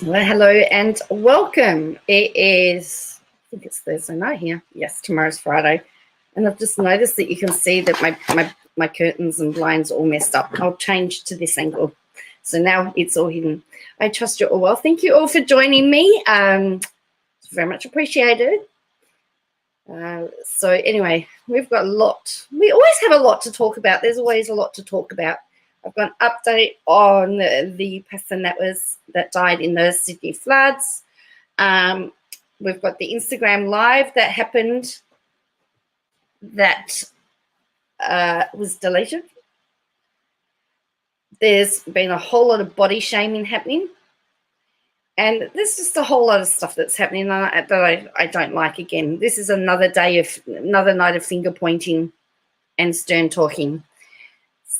Well, hello and welcome. It is, I think it's Thursday night here. Yes, tomorrow's Friday. And I've just noticed that you can see that my curtains and blinds are all messed up. I'll change to this angle. So now it's all hidden. I trust you all well. Thank you all for joining me. It's very much appreciated. So anyway, we've got a lot. We always have a lot to talk about. There's always a lot to talk about. I've got an update on the person that died in the Sydney floods. We've got the Instagram live that happened that was deleted. There's been a whole lot of body shaming happening. And there's just a whole lot of stuff that's happening that I don't like again. This is another night of finger pointing and stern talking.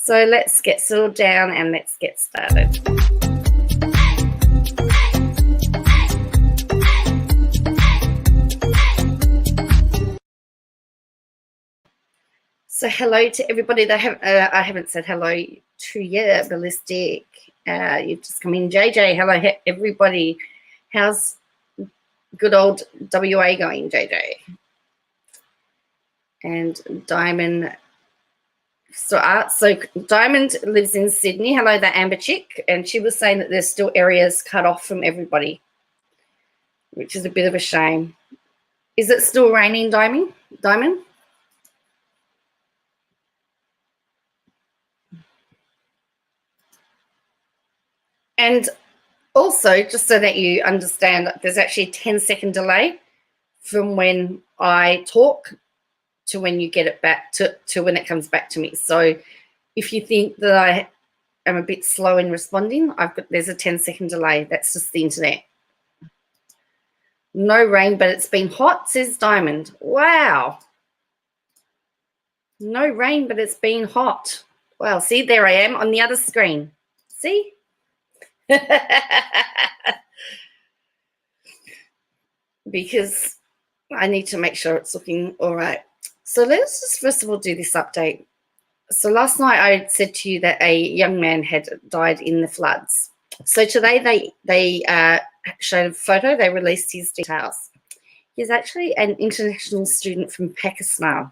So let's get settled down and let's get started. So hello to everybody that I haven't said hello to yet. Ballistic, you've just come in. JJ, hello everybody. How's good old WA going, JJ? And Diamond. So Diamond lives in Sydney. Hello, that Amber chick. And she was saying that there's still areas cut off from everybody, which is a bit of a shame. Is it still raining, Diamond? And also, just so that you understand, there's actually a 10-second delay from when I talk to when you get it back to when it comes back to me. So if you think that I am a bit slow in responding, there's a 10-second delay. That's just the internet. No rain, but it's been hot, says Diamond. Wow. No rain, but it's been hot. Well, see, there I am on the other screen. See? Because I need to make sure it's looking all right. So let's just first of all do this update. So last night I said to you that a young man had died in the floods. So today they showed a photo. They released his details. He's actually an international student from Pakistan.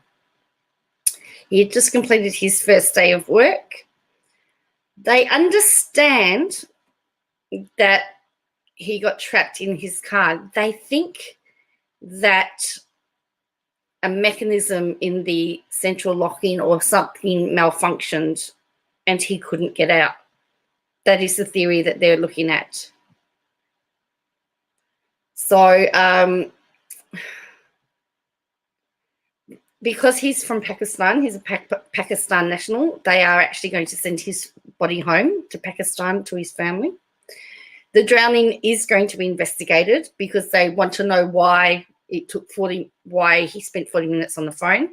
He had just completed his first day of work. They understand that he got trapped in his car. They think that a mechanism in the central locking or something malfunctioned and he couldn't get out. That is the theory that they're looking at. So because he's from Pakistan, he's a Pakistan national, they are actually going to send his body home to Pakistan to his family. The drowning is going to be investigated because they want to know why why he spent 40 minutes on the phone.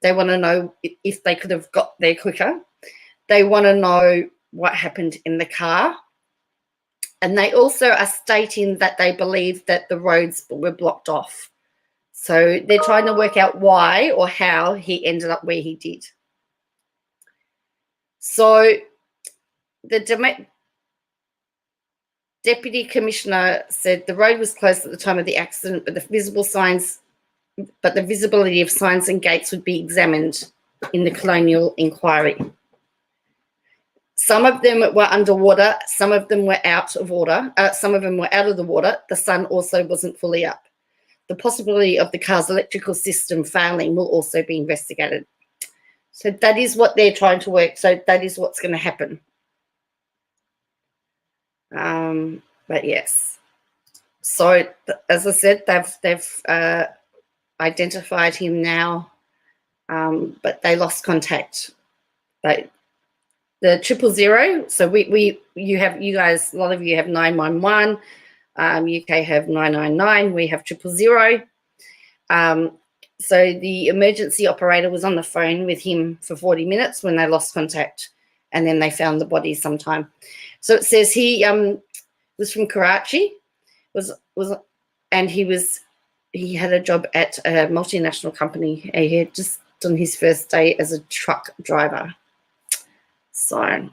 They want to know if they could have got there quicker. They want to know what happened in the car. And they also are stating that they believe that the roads were blocked off. So they're trying to work out why or how he ended up where he did. So the Deputy Commissioner said the road was closed at the time of the accident, but the visibility of signs and gates would be examined in the colonial inquiry. Some of them were underwater, some of them were out of water, some of them were out of the water. The sun also wasn't fully up. The possibility of the car's electrical system failing will also be investigated. So that is what they're trying to work. So that is what's going to happen. But yes, so as I said, they've identified him now, but they lost contact. The 000. So you guys, a lot of you have 911. UK have 999. We have 000. So the emergency operator was on the phone with him for 40 minutes when they lost contact, and then they found the body sometime. So it says he was from Karachi, and he had a job at a multinational company. He had just done his first day as a truck driver. So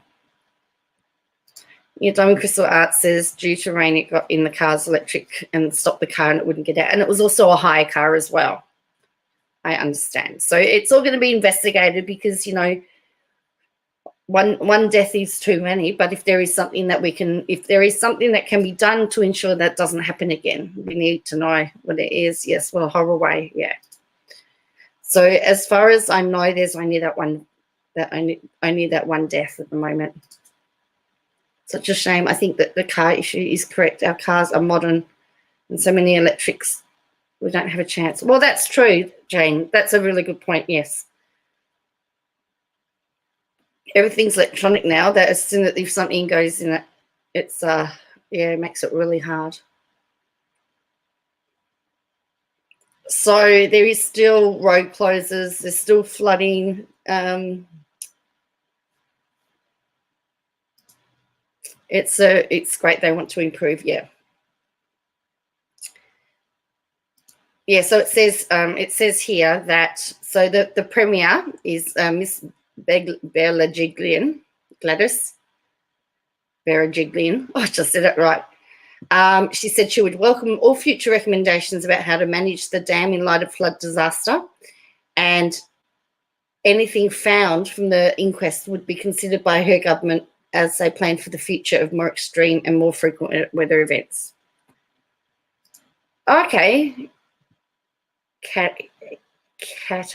Your Diamond Crystal Art says, due to rain, it got in the car's electric and stopped the car and it wouldn't get out. And it was also a hire car as well. I understand. So it's all going to be investigated because, you know, one death is too many, but if there is something that can be done to ensure that doesn't happen again, we need to know what it is. Yes, well, horror way, yeah. So as far as I know, there's only that one death at the moment. Such a shame. I think that the car issue is correct. Our cars are modern and so many electrics, we don't have a chance. Well, that's true, Jane. That's a really good point, yes. Everything's electronic now, that as soon as if something goes in it, it's yeah, it makes it really hard. So there is still road closures, there's still flooding. It's great, they want to improve, yeah. Yeah, so it says here that so the premier is Miss Berejiklian, Gladys Berejiklian. Oh, I just said it right. She said she would welcome all future recommendations about how to manage the dam in light of flood disaster, and anything found from the inquest would be considered by her government as they plan for the future of more extreme and more frequent weather events. Okay. Cat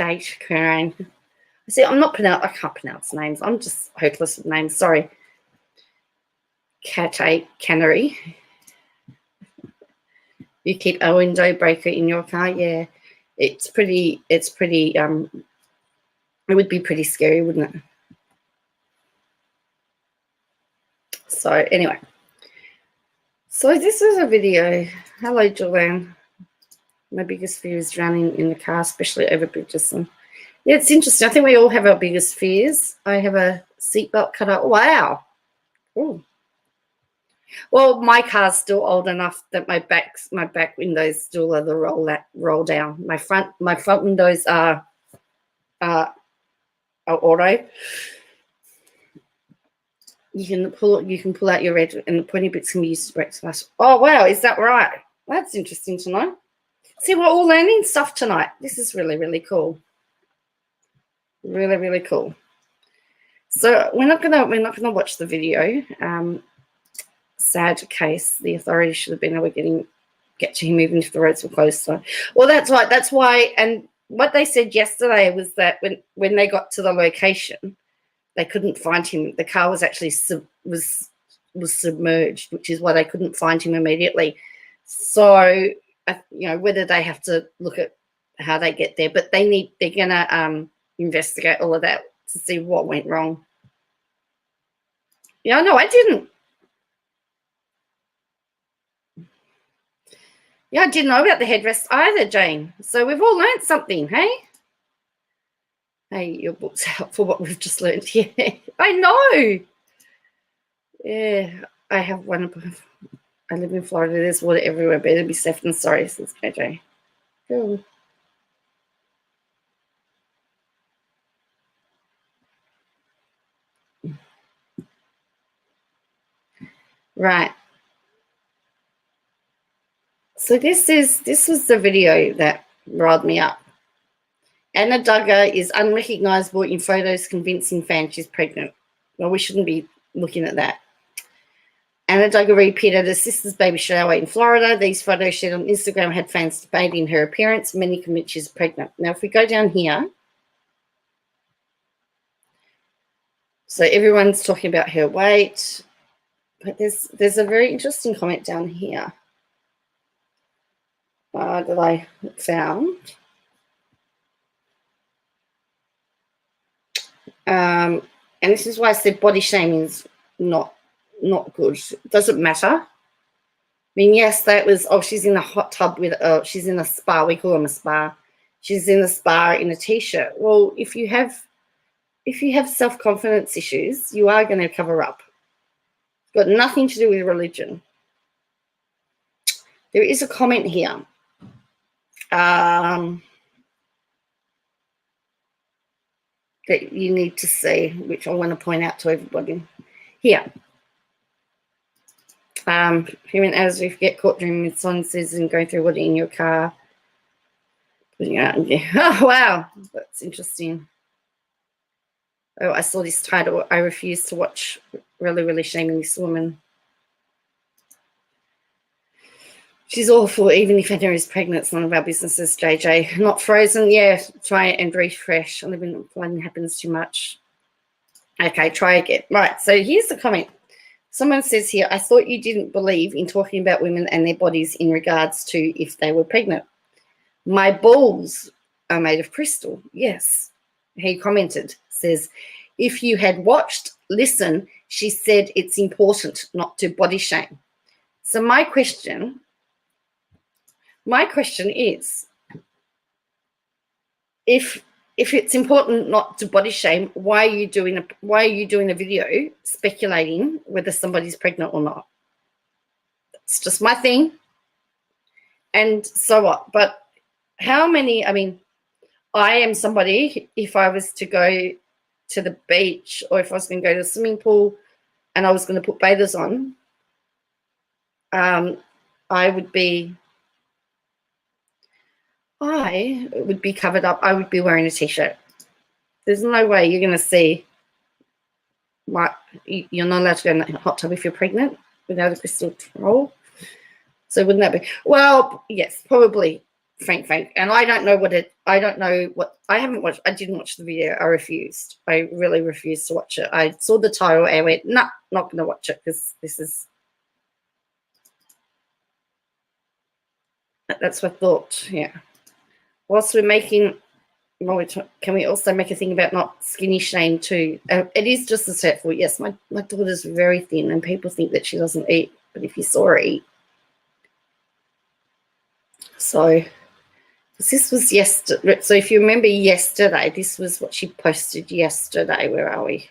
H. Karen. See, I can't pronounce names. I'm just hopeless with names. Sorry. Cat A. Cannery. You keep a window breaker in your car? Yeah. It's pretty, it would be pretty scary, wouldn't it? So anyway. So this is a video. Hello, Joanne. My biggest fear is drowning in the car, especially over bridges. And yeah, it's interesting. I think we all have our biggest fears. I have a seatbelt cut out. Wow. Ooh. Well, my car's still old enough that my back windows still are the roll down. My front windows are auto. You can pull out your red, and the pointy bits can be used to break splash. Oh wow, is that right? That's interesting to know. See, we're all learning stuff tonight. This is really, really cool. Really, really cool. So we're not gonna watch the video. Sad case. The authorities should have been able to get to him even if the roads were closed. So, well, that's right. That's why. And what they said yesterday was that when they got to the location, they couldn't find him. The car was actually was submerged, which is why they couldn't find him immediately. So, you know, whether they have to look at how they get there, but they're gonna investigate all of that to see what went wrong. Yeah, no, I didn't. Yeah, I didn't know about the headrest either, Jane. So we've all learned something, hey? Hey, your book's out for what we've just learned here. I know. Yeah, I have one above. I live in Florida. There's water everywhere. Better be safe than sorry, says KJ. Cool. Right. So this was the video that riled me up. Anna Duggar is unrecognisable in photos convincing fans she's pregnant. Well, we shouldn't be looking at that. Anna Duggar reappeared at her sister's baby shower in Florida. These photos shared on Instagram had fans debating her appearance. Many convinced she's pregnant. Now, if we go down here, so everyone's talking about her weight, but there's a very interesting comment down here that I found. And this is why I said body shaming is not good. It doesn't matter. I mean, yes, that was, she's in a hot tub with, she's in a spa. We call them a spa. She's in a spa in a t-shirt. Well, if you have self-confidence issues, you are going to cover up. It's got nothing to do with religion. There is a comment here. That you need to see, which I want to point out to everybody. Here. Human as if you get caught during mid-sentences and going through water in your car. Yeah. Oh, wow. That's interesting. Oh, I saw this title. I refuse to watch. Really, really shaming this woman. She's awful, even if Anna is pregnant. It's none of our businesses, JJ. Not frozen. Yeah, try it and refresh. I live in London, happens too much. Okay, try again. Right, so here's the comment. Someone says here, I thought you didn't believe in talking about women and their bodies in regards to if they were pregnant. My balls are made of crystal. Yes. He commented, says, if you had watched, listen, she said it's important not to body shame. So my question is, if it's important not to body shame, why are you doing a video speculating whether somebody's pregnant or not? It's just my thing. And so what? But how many, I mean, I am somebody, if I was to go to the beach or if I was going to go to the swimming pool and I was going to put bathers on, I would be covered up. I would be wearing a T-shirt. There's no way you're going to see you're not allowed to go in the hot tub if you're pregnant without a crystal roll. So wouldn't that be? Well, yes, probably Frank. And I don't know I haven't watched. I didn't watch the video. I refused. I really refused to watch it. I saw the title and I went, nah, not going to watch it because this is. That's what I thought. Yeah. Whilst we're making. Can we also make a thing about not skinny shame too? It is just as hurtful. Yes, my daughter's very thin and people think that she doesn't eat. But if you saw her eat. So this was yesterday. So if you remember yesterday, this was what she posted yesterday. Where are we?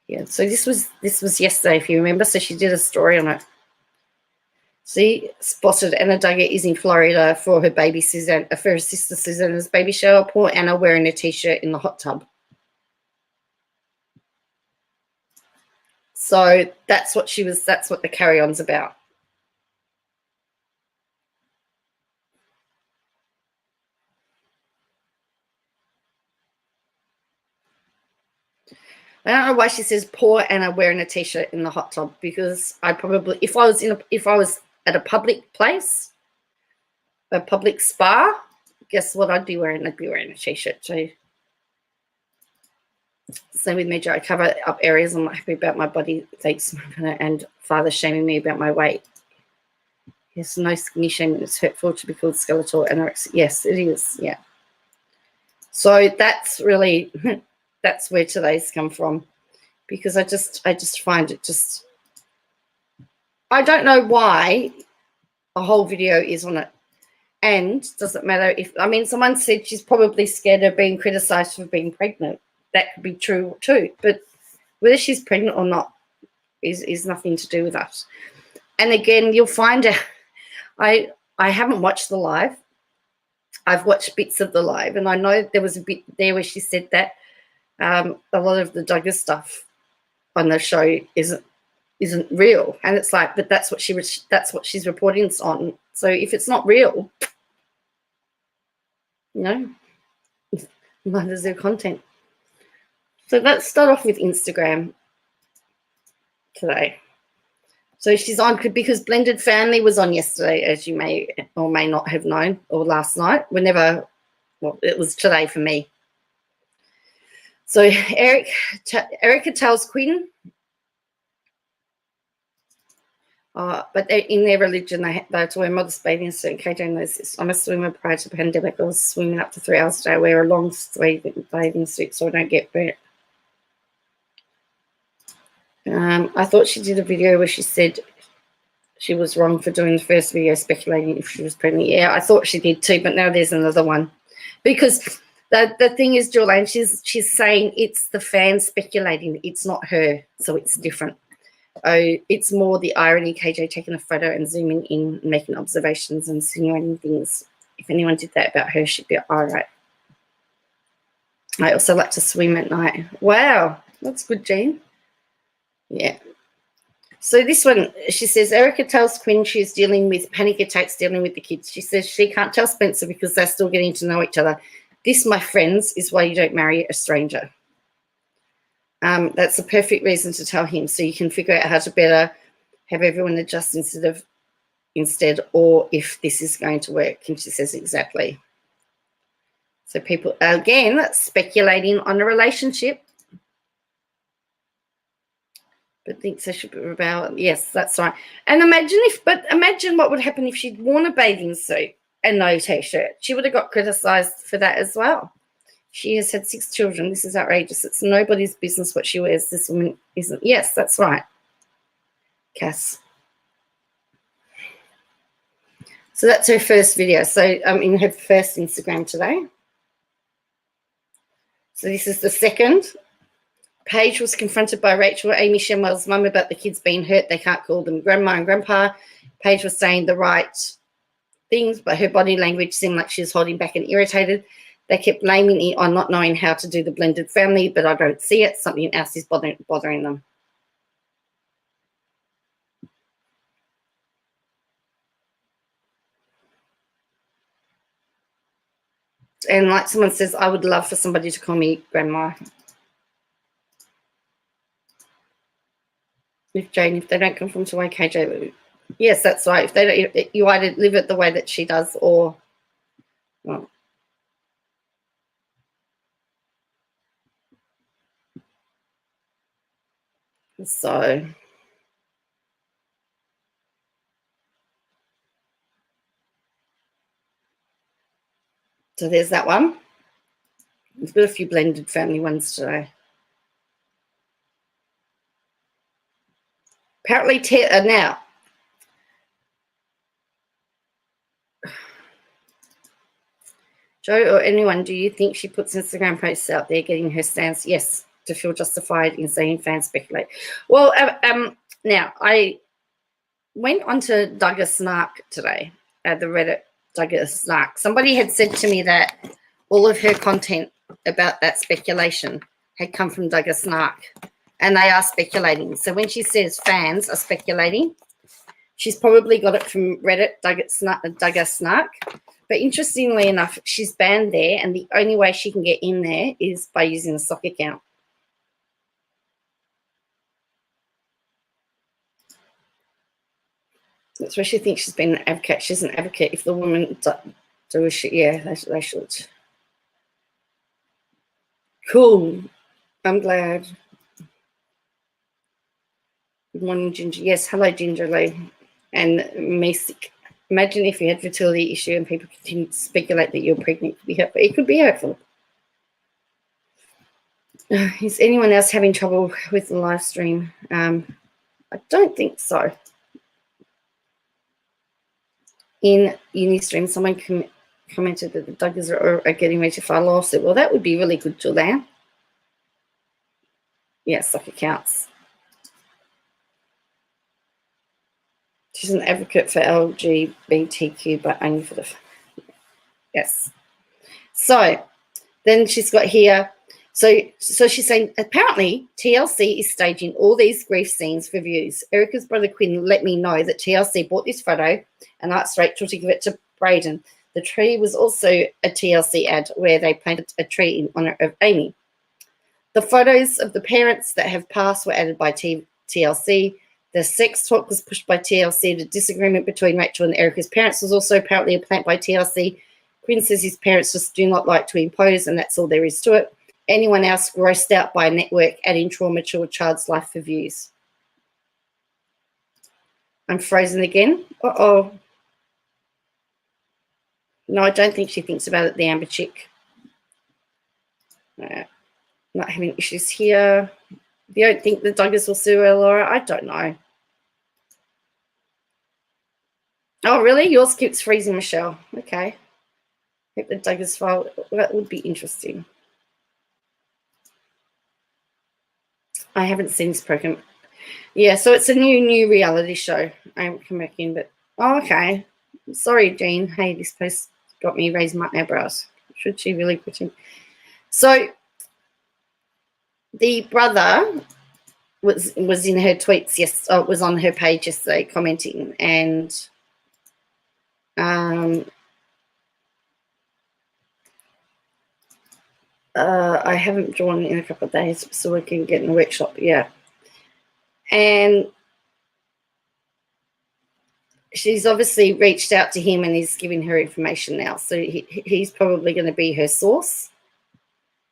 Yeah, so this was yesterday, if you remember. So she did a story on it. See, spotted Anna Duggar is in Florida for her baby for her sister Susanna's baby shower. Poor Anna wearing a T-shirt in the hot tub. So that's what the carry-on's about. I don't know why she says poor Anna wearing a T-shirt in the hot tub, because I probably, if I was at a public place, a public spa, guess what I'd be wearing? I'd be wearing a T-shirt too. Same with me, Joe. I cover up areas I'm not happy about my body, thanks, and father shaming me about my weight. Yes, no skinny shaming. It's hurtful to be called skeletal anorexia. Yes, it is. Yeah. So that's really that's where today's come from, because I just find it just. I don't know why a whole video is on it. And does it matter if, I mean, someone said she's probably scared of being criticised for being pregnant. That could be true too. But whether she's pregnant or not is nothing to do with us. And again, you'll find out, I haven't watched the live. I've watched bits of the live, and I know there was a bit there where she said that a lot of the Duggar stuff on the show isn't real, and it's like, but that's what she's reporting on. So if it's not real, neither is their content. So let's start off with Instagram today. So she's on because Blended Family was on yesterday, as you may or may not have known, or last night, it was today for me. So Erica tells Quinn, but in their religion, they have to wear modest bathing suit. KJ knows this. I'm a swimmer. Prior to the pandemic, I was swimming up to 3 hours a day. I wear a long sleeve bathing suit so I don't get burnt. I thought she did a video where she said she was wrong for doing the first video speculating if she was pregnant. Yeah, I thought she did too, but now there's another one. Because the thing is, Jolene, she's saying it's the fans speculating. It's not her, so it's different. It's more the irony, KJ taking a photo and zooming in, making observations and insinuating things. If anyone did that about her, she'd be all right. I also like to swim at night. Wow, that's good, Jean. Yeah. So this one, she says, Erica tells Quinn she's dealing with panic attacks, dealing with the kids. She says she can't tell Spencer because they're still getting to know each other. This, my friends, is why you don't marry a stranger. That's a perfect reason to tell him, so you can figure out how to better have everyone adjust instead, or if this is going to work. And she says exactly. So people, again, speculating on a relationship. But thinks they should be rebel. Yes, that's right. And imagine what would happen if she'd worn a bathing suit and no t-shirt. She would have got criticised for that as well. She has had 6 children. This is outrageous. It's nobody's business what she wears. This woman isn't. Yes, that's right, Cass. So that's her first video. So in her first Instagram today. So this is the second. Paige was confronted by Rachel, Amy Shenwell's mum, about the kids being hurt. They can't call them grandma and grandpa. Paige was saying the right things, but her body language seemed like she was holding back and irritated. They kept blaming it on not knowing how to do the blended family, but I don't see it. Something else is bothering them. And like someone says, I would love for somebody to call me grandma. If they don't come from to KJ, yes, that's right. If they don't, you either live it the way that she does, or well. So there's that one. We've got a few blended family ones today. Apparently, now, Joe or anyone, do you think she puts Instagram posts out there getting her stance? Yes, to feel justified in seeing fans speculate. Well, now, I went onto Duggar Snark today, the Reddit Duggar Snark. Somebody had said to me that all of her content about that speculation had come from Duggar Snark, and they are speculating. So when she says fans are speculating, she's probably got it from Reddit Duggar Snark. But interestingly enough, she's banned there, and the only way she can get in there is by using a sock account. That's where she thinks she's been an advocate. She's an advocate. If the woman do a shit, yeah, they should. Cool. I'm glad. Good morning, Ginger. Yes, hello, Ginger Lee. And Masick. Imagine if you had fertility issue and people continue to speculate that you're pregnant. It could be hurtful. Is anyone else having trouble with the live stream? I don't think so. In Unistream, someone commented that the Duggars are getting ready to file a lawsuit. Well, that would be really good, Julianne. Yes, stock accounts. She's an advocate for LGBTQ, but only for the... Yes. So then she's got here... So she's saying, apparently, TLC is staging all these grief scenes for views. Erica's brother Quinn let me know that TLC bought this photo and asked Rachel to give it to Braden. The tree was also a TLC ad where they planted a tree in honour of Amy. The photos of the parents that have passed were added by TLC. The sex talk was pushed by TLC. The disagreement between Rachel and Erica's parents was also apparently a plant by TLC. Quinn says his parents just do not like to impose, and that's all there is to it. Anyone else grossed out by a network adding trauma to a child's life for views? I'm frozen again. Uh-oh. No, I don't think she thinks about it, the Amber chick. Not having issues here. You don't think the Duggars will sue her, Laura? I don't know. Oh, really? Yours keeps freezing, Michelle. Okay. I think the Duggars file. That would be interesting. I haven't seen this program. Yeah, so it's a new reality show. I'm coming in, but oh, okay. Sorry, Jean. Hey, this post got me raising my eyebrows. Should she really put in? So the brother was in her tweets. Yes, it was on her page yesterday commenting, and I haven't drawn in a couple of days, so we can get in the workshop. Yeah, and she's obviously reached out to him and he's giving her information now. So he's probably going to be her source.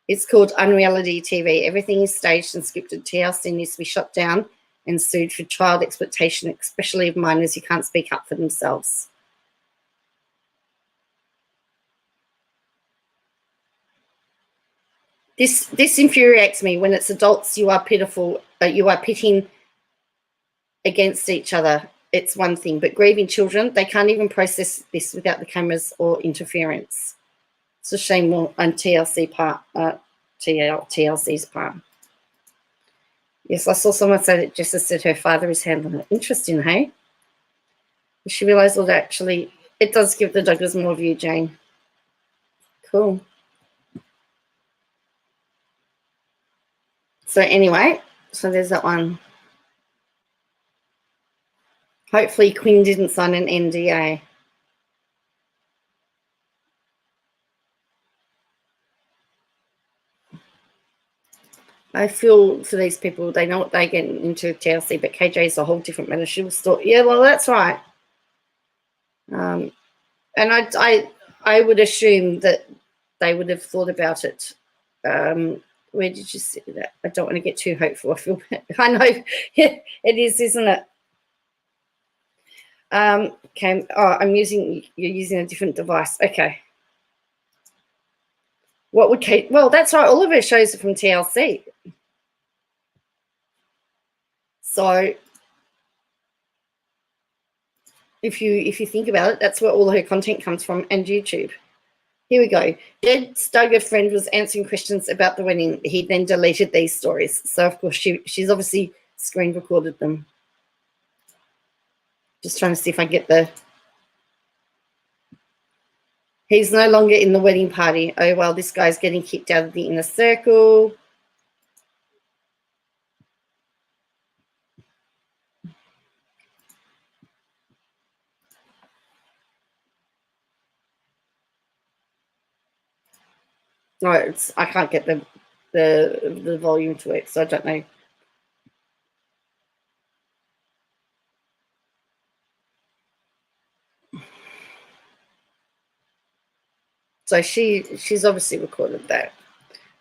It's called Unreality TV. Everything is staged and scripted. TLC needs to be shut down and sued for child exploitation, especially of minors who can't speak up for themselves. This infuriates me. When it's adults, you are pitiful. You are pitting against each other. It's one thing, but grieving children, they can't even process this without the cameras or interference. It's a shame on TLC's part. Yes, I saw someone say that Jessa said her father is handling it. Interesting, hey? She realised that actually it does give the Duggars more view, Jane. Cool. So anyway, so there's that one. Hopefully Quinn didn't sign an NDA. I feel for these people, they know what they get into TLC, but KJ is a whole different matter. She was thought, yeah, well, that's right. And I would assume that they would have thought about it. Where did you see that? I don't want to get too hopeful. I feel I know it is, isn't it? Okay. Oh, you're using a different device. Okay. What would Kate? Well, that's right. All of her shows are from TLC. So if you think about it, that's where all her content comes from, and YouTube. Here we go. Jed's Duggar friend was answering questions about the wedding. He then deleted these stories. So of course she's obviously screen recorded them. Just trying to see if I get the. He's no longer in the wedding party. Oh well, this guy's getting kicked out of the inner circle. No, I can't get the volume to it, so I don't know. So she's obviously recorded that.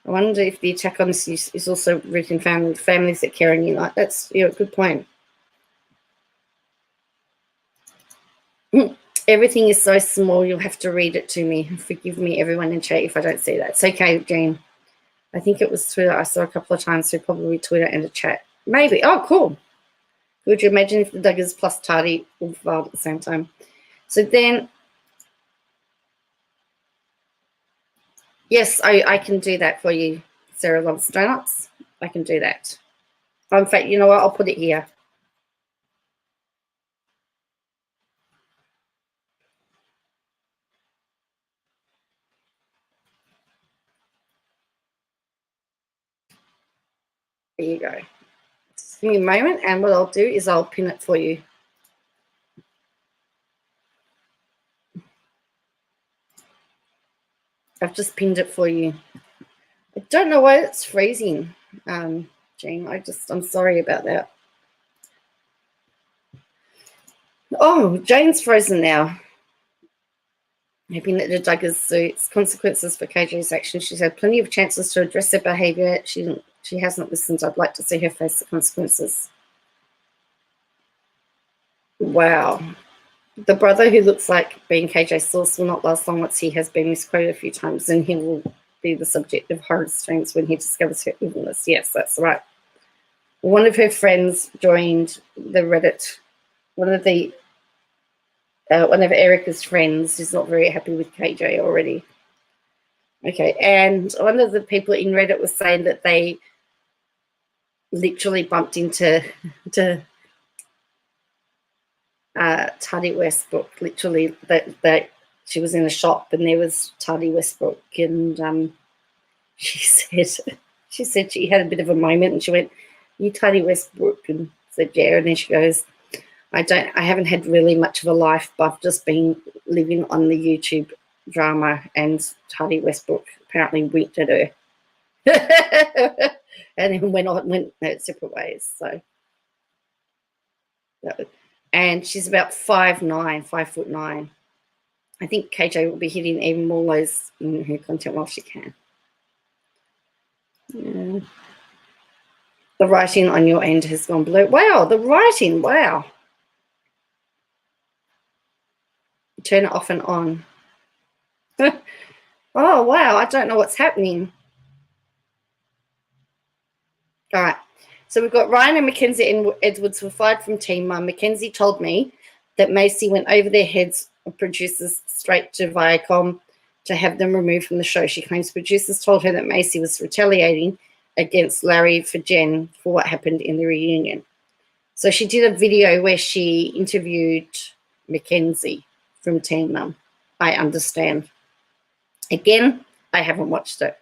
I wonder if the attack on this is also written families that care and unite. That's a good point. Everything is so small, you'll have to read it to me. Forgive me, everyone in chat, if I don't see that. It's okay, Jane. I think it was Twitter. I saw a couple of times, so probably Twitter and a chat. Maybe. Oh, cool. Could you imagine if the Duggars plus Tardy all filed at the same time? So then, yes, I can do that for you, Sarah Loves Donuts. I can do that. In fact, you know what? I'll put it here. There you go. Just give me a moment, and what I'll do is I'll pin it for you. I've just pinned it for you. I don't know why it's freezing, Jean. I'm sorry about that. Oh, Jane's frozen now. Hoping that the Duggars suits consequences for KJ's action. She's had plenty of chances to address her behaviour. She hasn't listened. I'd like to see her face the consequences. Wow. The brother who looks like being KJ's source will not last long once he has been misquoted a few times, and he will be the subject of horror streams when he discovers her evilness. Yes, that's right. One of her friends joined the Reddit. One of Erica's friends is not very happy with KJ already. Okay, and one of the people in Reddit was saying that they literally bumped into Tati Westbrook. Literally, that she was in a shop and there was Tati Westbrook, and she said she had a bit of a moment, and she went, You tidy Westbrook, and said, yeah. And then she goes, I haven't had really much of a life, but I've just been living on the YouTube drama, and Tidy Westbrook apparently winked at her. And then went separate ways. So, and she's about 5'9". I think KJ will be hitting even more lows in her content while she can. Yeah. The writing on your end has gone blue. Wow, the writing, wow. Turn it off and on. Oh, wow, I don't know what's happening. All right. So we've got Ryan and Mackenzie Edwards were fired from Team Mum. Mackenzie told me that Macy went over their heads of producers straight to Viacom to have them removed from the show. She claims producers told her that Macy was retaliating against Larry for Jen for what happened in the reunion. So she did a video where she interviewed Mackenzie from Team Mum. I understand. Again, I haven't watched it.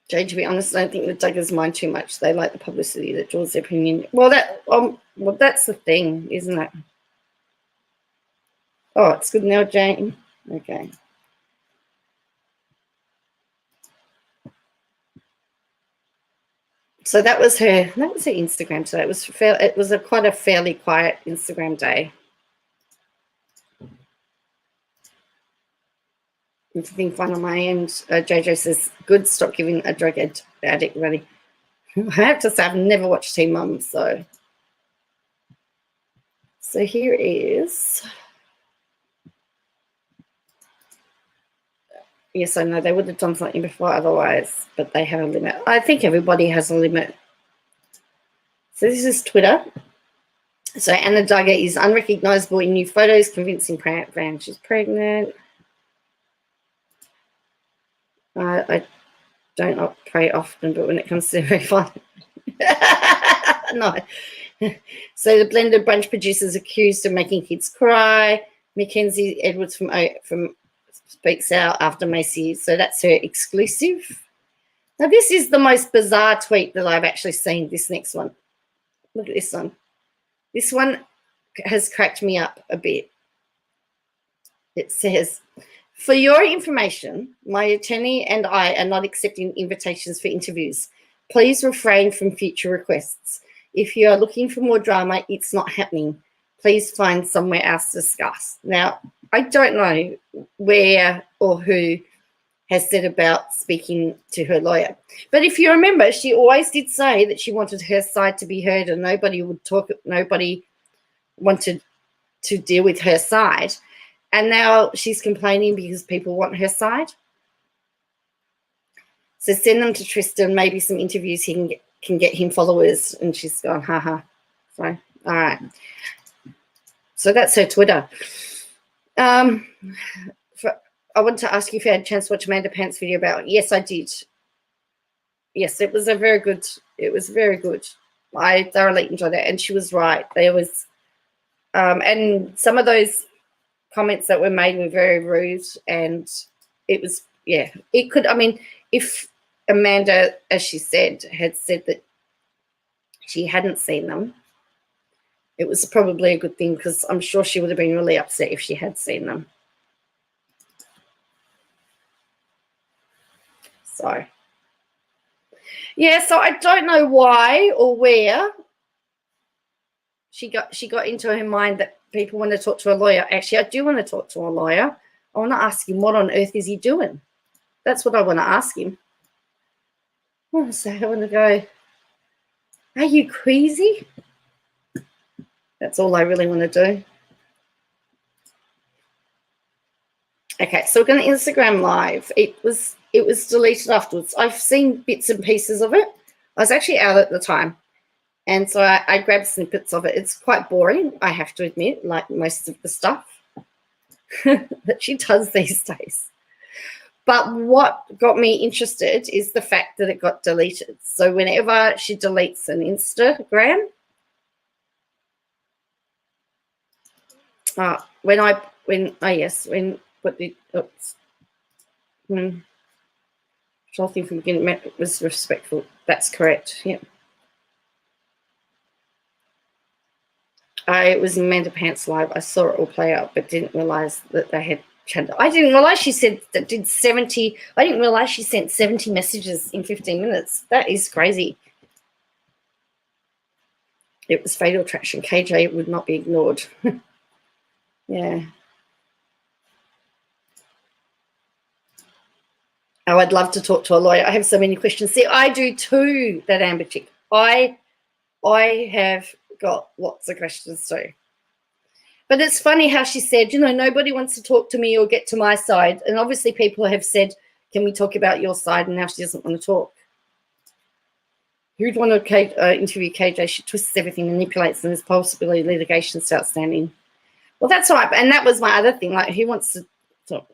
Jane, to be honest, I don't think the Duggars mind too much. They like the publicity that draws their opinion. Well, that's the thing, isn't it? Oh, it's good now, Jane. Okay. So that was her Instagram today. It was quite a fairly quiet Instagram day. Everything fine on my end. JJ says, good, stop giving a drug addict money. I have to say, I've never watched Teen Mum, so here is. Yes, I know they would have done something before otherwise, but they have a limit. I think everybody has a limit. So this is Twitter. So Anna Duggar is unrecognisable in new photos, convincing fan she's pregnant. I don't pray often, but when it comes to very fun. No. So the Blended Brunch producers accused of making kids cry. Mackenzie Edwards from speaks out after Macy. So that's her exclusive. Now this is the most bizarre tweet that I've actually seen, this next one. Look at this one. This one has cracked me up a bit. It says, for your information, my attorney and I are not accepting invitations for interviews. Please refrain from future requests. If you are looking for more drama, it's not happening. Please find somewhere else to discuss. Now, I don't know where or who has said about speaking to her lawyer. But if you remember, she always did say that she wanted her side to be heard and nobody wanted to deal with her side. And now she's complaining because people want her side. So send them to Tristan, maybe some interviews, he can get him followers. And she's gone, haha. So, all right. So that's her Twitter. I want to ask you if you had a chance to watch Amanda Pant's video about it. Yes, I did. Yes, it was very good. I thoroughly enjoyed it. And she was right. There was, and some of those comments that were made were very rude. And it was, yeah, it could, I mean, if Amanda, as she said, had said that she hadn't seen them, it was probably a good thing because I'm sure she would have been really upset if she had seen them. So, yeah, so I don't know why or where she got into her mind that people want to talk to a lawyer. Actually, I do want to talk to a lawyer. I want to ask him what on earth is he doing. That's what I want to ask him. So I want to go, are you crazy? That's all I really want to do. Okay, so we're going to Instagram Live. It was deleted afterwards. I've seen bits and pieces of it. I was actually out at the time, and so I grabbed snippets of it. It's quite boring, I have to admit, like most of the stuff that she does these days. But what got me interested is the fact that it got deleted. So whenever she deletes an Instagram, when So I think from the beginning it was respectful. That's correct. Yeah. I was in Amanda Pants Live. I saw it all play out, but didn't realise that they had chatted. I didn't realise she said that did 70. I didn't realise she sent 70 messages in 15 minutes. That is crazy. It was Fatal Attraction. KJ would not be ignored. Yeah. Oh, I'd love to talk to a lawyer. I have so many questions. See, I do too, that Amber chick. I have got lots of questions too. But it's funny how she said, nobody wants to talk to me or get to my side. And obviously people have said, can we talk about your side? And now she doesn't want to talk. Who'd want to interview KJ? She twists everything, manipulates, and there's possibly litigation still outstanding. Well, that's all right. And that was my other thing. Like, who wants to talk?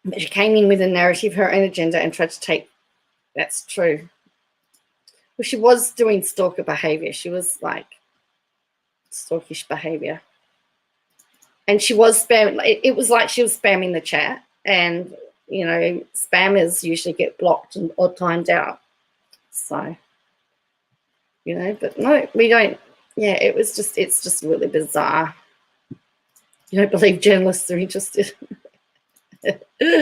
But she came in with a narrative, her own agenda, and tried to take. That's true. Well, she was doing stalker behavior. She was like stalkish behavior. And she was spamming. It was like she was spamming the chat. And, spammers usually get blocked or timed out. So, but no, we don't. Yeah, it's just really bizarre. You don't believe journalists are interested. I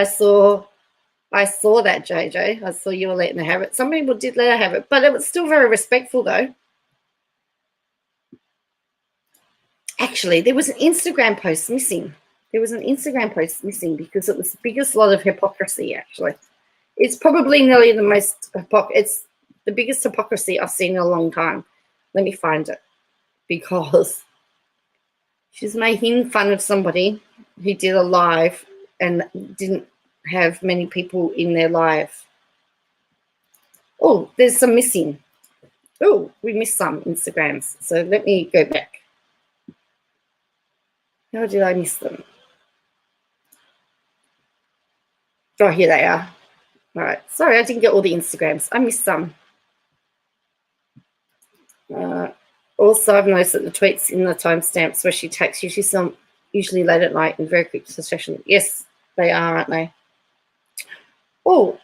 saw that, JJ. I saw you were letting her have it. Some people did let her have it, but it was still very respectful, though. Actually, there was an Instagram post missing. Because it was the biggest lot of hypocrisy, actually. It's probably nearly it's the biggest hypocrisy I've seen in a long time. Let me find it. Because she's making fun of somebody who did a live and didn't have many people in their live. Oh, there's some missing. Oh, we missed some Instagrams. So let me go back. How did I miss them? Oh, here they are. All right. Sorry, I didn't get all the Instagrams. I missed some. Also, I've noticed that the tweets in the timestamps where she takes usually late at night in very quick succession. Yes, they are, aren't they? Oh.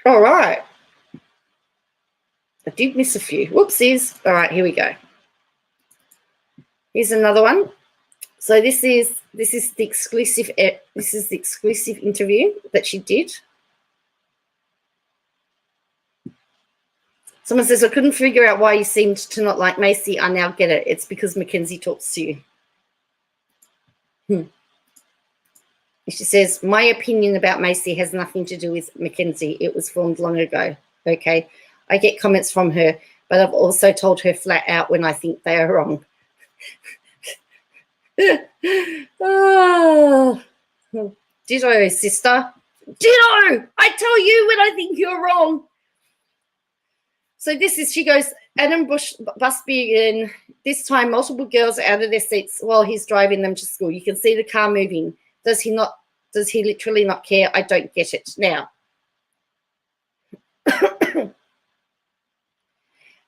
All right. I did miss a few. Whoopsies. All right, here we go. Here's another one. So this is the exclusive interview that she did. Someone says, I couldn't figure out why you seemed to not like Macy. I now get it. It's because Mackenzie talks to you. She says, my opinion about Macy has nothing to do with Mackenzie. It was formed long ago. Okay. I get comments from her, but I've also told her flat out when I think they are wrong. Oh. Ditto, sister. Ditto! I tell you when I think you're wrong. So she goes, Adam Bush must be in. This time, multiple girls are out of their seats while he's driving them to school. You can see the car moving. Does he literally not care? I don't get it now.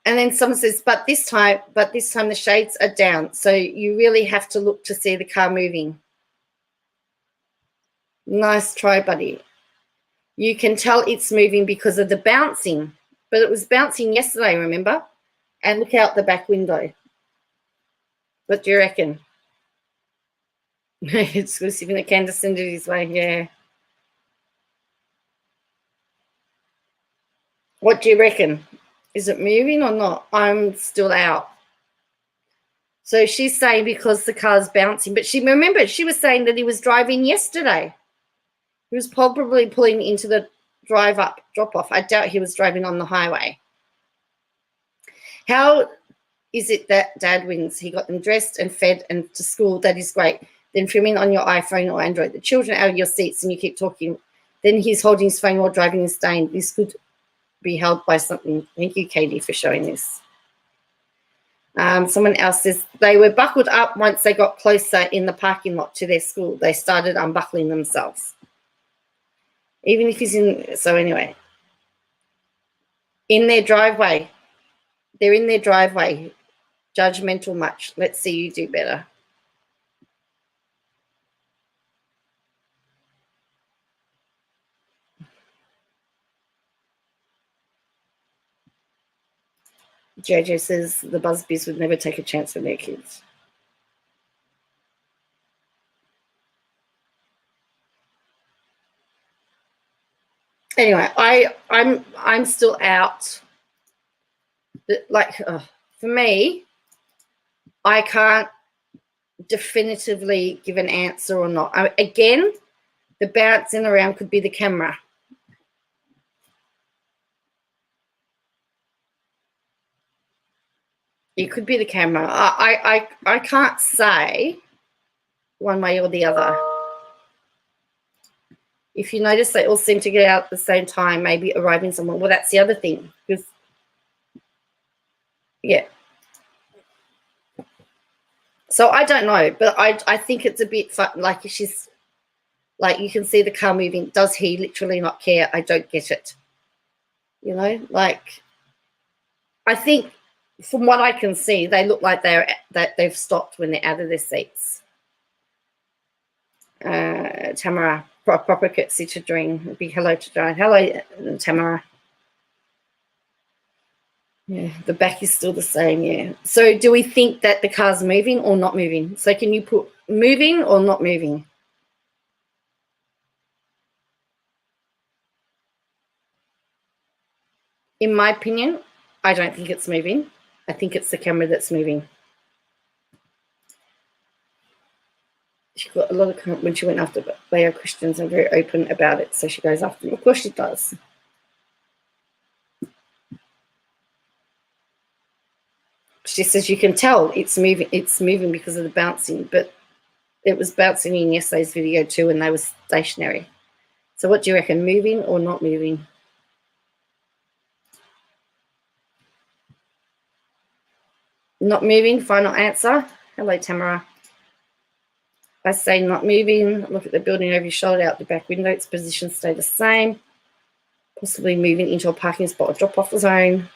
And then someone says, but this time the shades are down. So you really have to look to see the car moving. Nice try, buddy. You can tell it's moving because of the bouncing. But it was bouncing yesterday, remember? And look out the back window. What do you reckon? Exclusive, and it can descend his way, yeah. What do you reckon? Is it moving or not? I'm still out. So she's saying because the car's bouncing. But she was saying that he was driving yesterday. He was probably pulling into the drop off. I doubt he was driving on the highway. How is it that Dad wins? He got them dressed and fed and to school. That is great. Then filming on your iPhone or Android. The children out of your seats and you keep talking. Then he's holding his phone while driving and staying. This could be held by something. Thank you, Katie, for showing this. Someone else says they were buckled up once they got closer in the parking lot to their school. They started unbuckling themselves. Even if he's in, so anyway. In their driveway. They're in their driveway. Judgmental much. Let's see you do better. JJ says the Busbys would never take a chance with their kids. Anyway, I'm still out. Like for me, I can't definitively give an answer or not. Again, the bouncing around could be the camera. It could be the camera. I can't say one way or the other. If you notice they all seem to get out at the same time, maybe arriving somewhere. Well, that's the other thing. Because, yeah. So I don't know, but I think it's a bit fun. Like she's, like you can see the car moving. Does he literally not care? I don't get it. You know, like I think from what I can see, they look like they've stopped when they're out of their seats. Tamara, proper curtsy to Doreen. Big hello to Doreen. Hello, Tamara. Yeah, the back is still the same, yeah. So do we think that the car's moving or not moving? So can you put moving or not moving? In my opinion, I don't think it's moving. I think it's the camera that's moving. She got a lot of comment when she went after, but they are Christians and very open about it, so she goes after them. Of course she does. She says you can tell it's moving. It's moving because of the bouncing, but it was bouncing in yesterday's video too, and they were stationary. So what do you reckon, moving or not moving? Not moving, final answer. Hello, Tamara. I say not moving. Look at the building over your shoulder out the back window. Its position stay the same. Possibly moving into a parking spot or drop-off zone.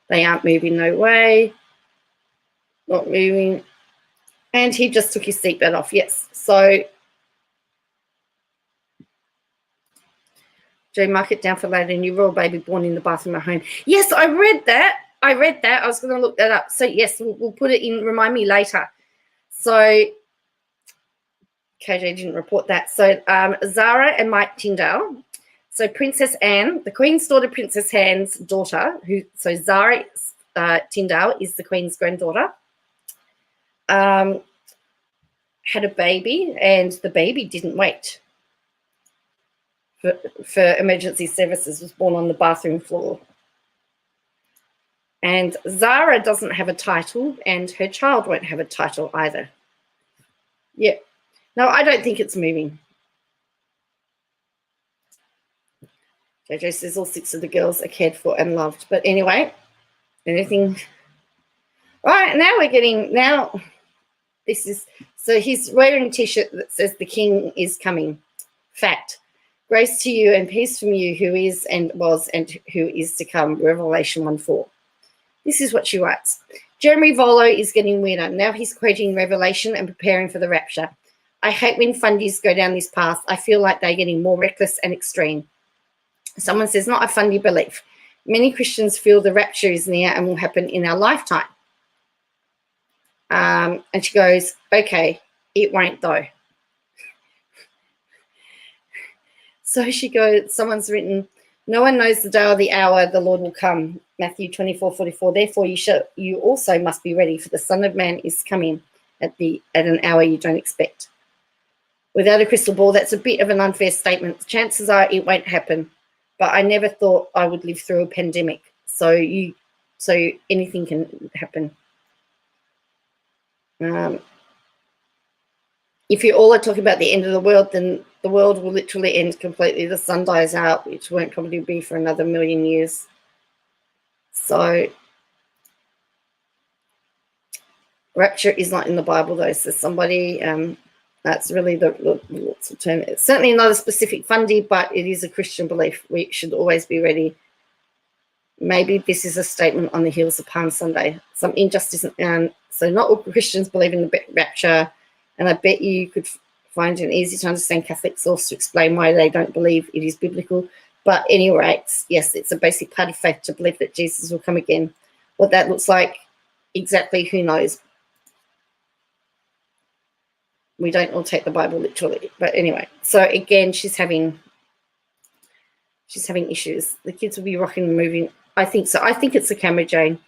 They aren't moving, no way. Not moving. And he just took his seatbelt off, yes. So, Joe, mark it down for later. New royal baby born in the bathroom at home. Yes, I read that. I was going to look that up. So, yes, we'll put it in. Remind me later. So, KJ didn't report that. So, Zara and Mike Tyndale. So, Princess Anne, the Queen's daughter, Princess Anne's daughter, so Zara Tyndale is the Queen's granddaughter, had a baby, and the baby didn't wait for emergency services, was born on the bathroom floor. And Zara doesn't have a title, and her child won't have a title either. Yeah. No, I don't think it's moving. JJ says all 6 of the girls are cared for and loved. But anyway, anything. All right, now this is, so he's wearing a T-shirt that says the king is coming. Fact. Grace to you and peace from you who is and was and who is to come. Revelation 1:4. This is what she writes. Jeremy Volo is getting weirder. Now he's quoting Revelation and preparing for the rapture. I hate when fundies go down this path. I feel like they're getting more reckless and extreme. Someone says, not a fundy belief. Many Christians feel the rapture is near and will happen in our lifetime. And she goes, okay, it won't though. So she goes, someone's written, no one knows the day or the hour the Lord will come. Matthew 24:44. Therefore you also must be ready, for the Son of Man is coming at an hour you don't expect. Without a crystal ball, that's a bit of an unfair statement. Chances are it won't happen. But I never thought I would live through a pandemic. So anything can happen. If you all are talking about the end of the world, then the world will literally end completely. The sun dies out, which won't probably be for another 1,000,000 years. So rapture is not in the Bible, though, says somebody. That's really the term. It's certainly not a specific fundy, but it is a Christian belief. We should always be ready. Maybe this is a statement on the heels of Palm Sunday. Some injustice. So not all Christians believe in the rapture, and I bet you could find an easy to understand Catholic source to explain why they don't believe it is biblical. But at any rate, yes, it's a basic part of faith to believe that Jesus will come again. What that looks like, exactly, who knows? We don't all take the Bible literally. But anyway, so again, she's having issues. The kids will be rocking and moving. I think so. I think it's a camera, Jane.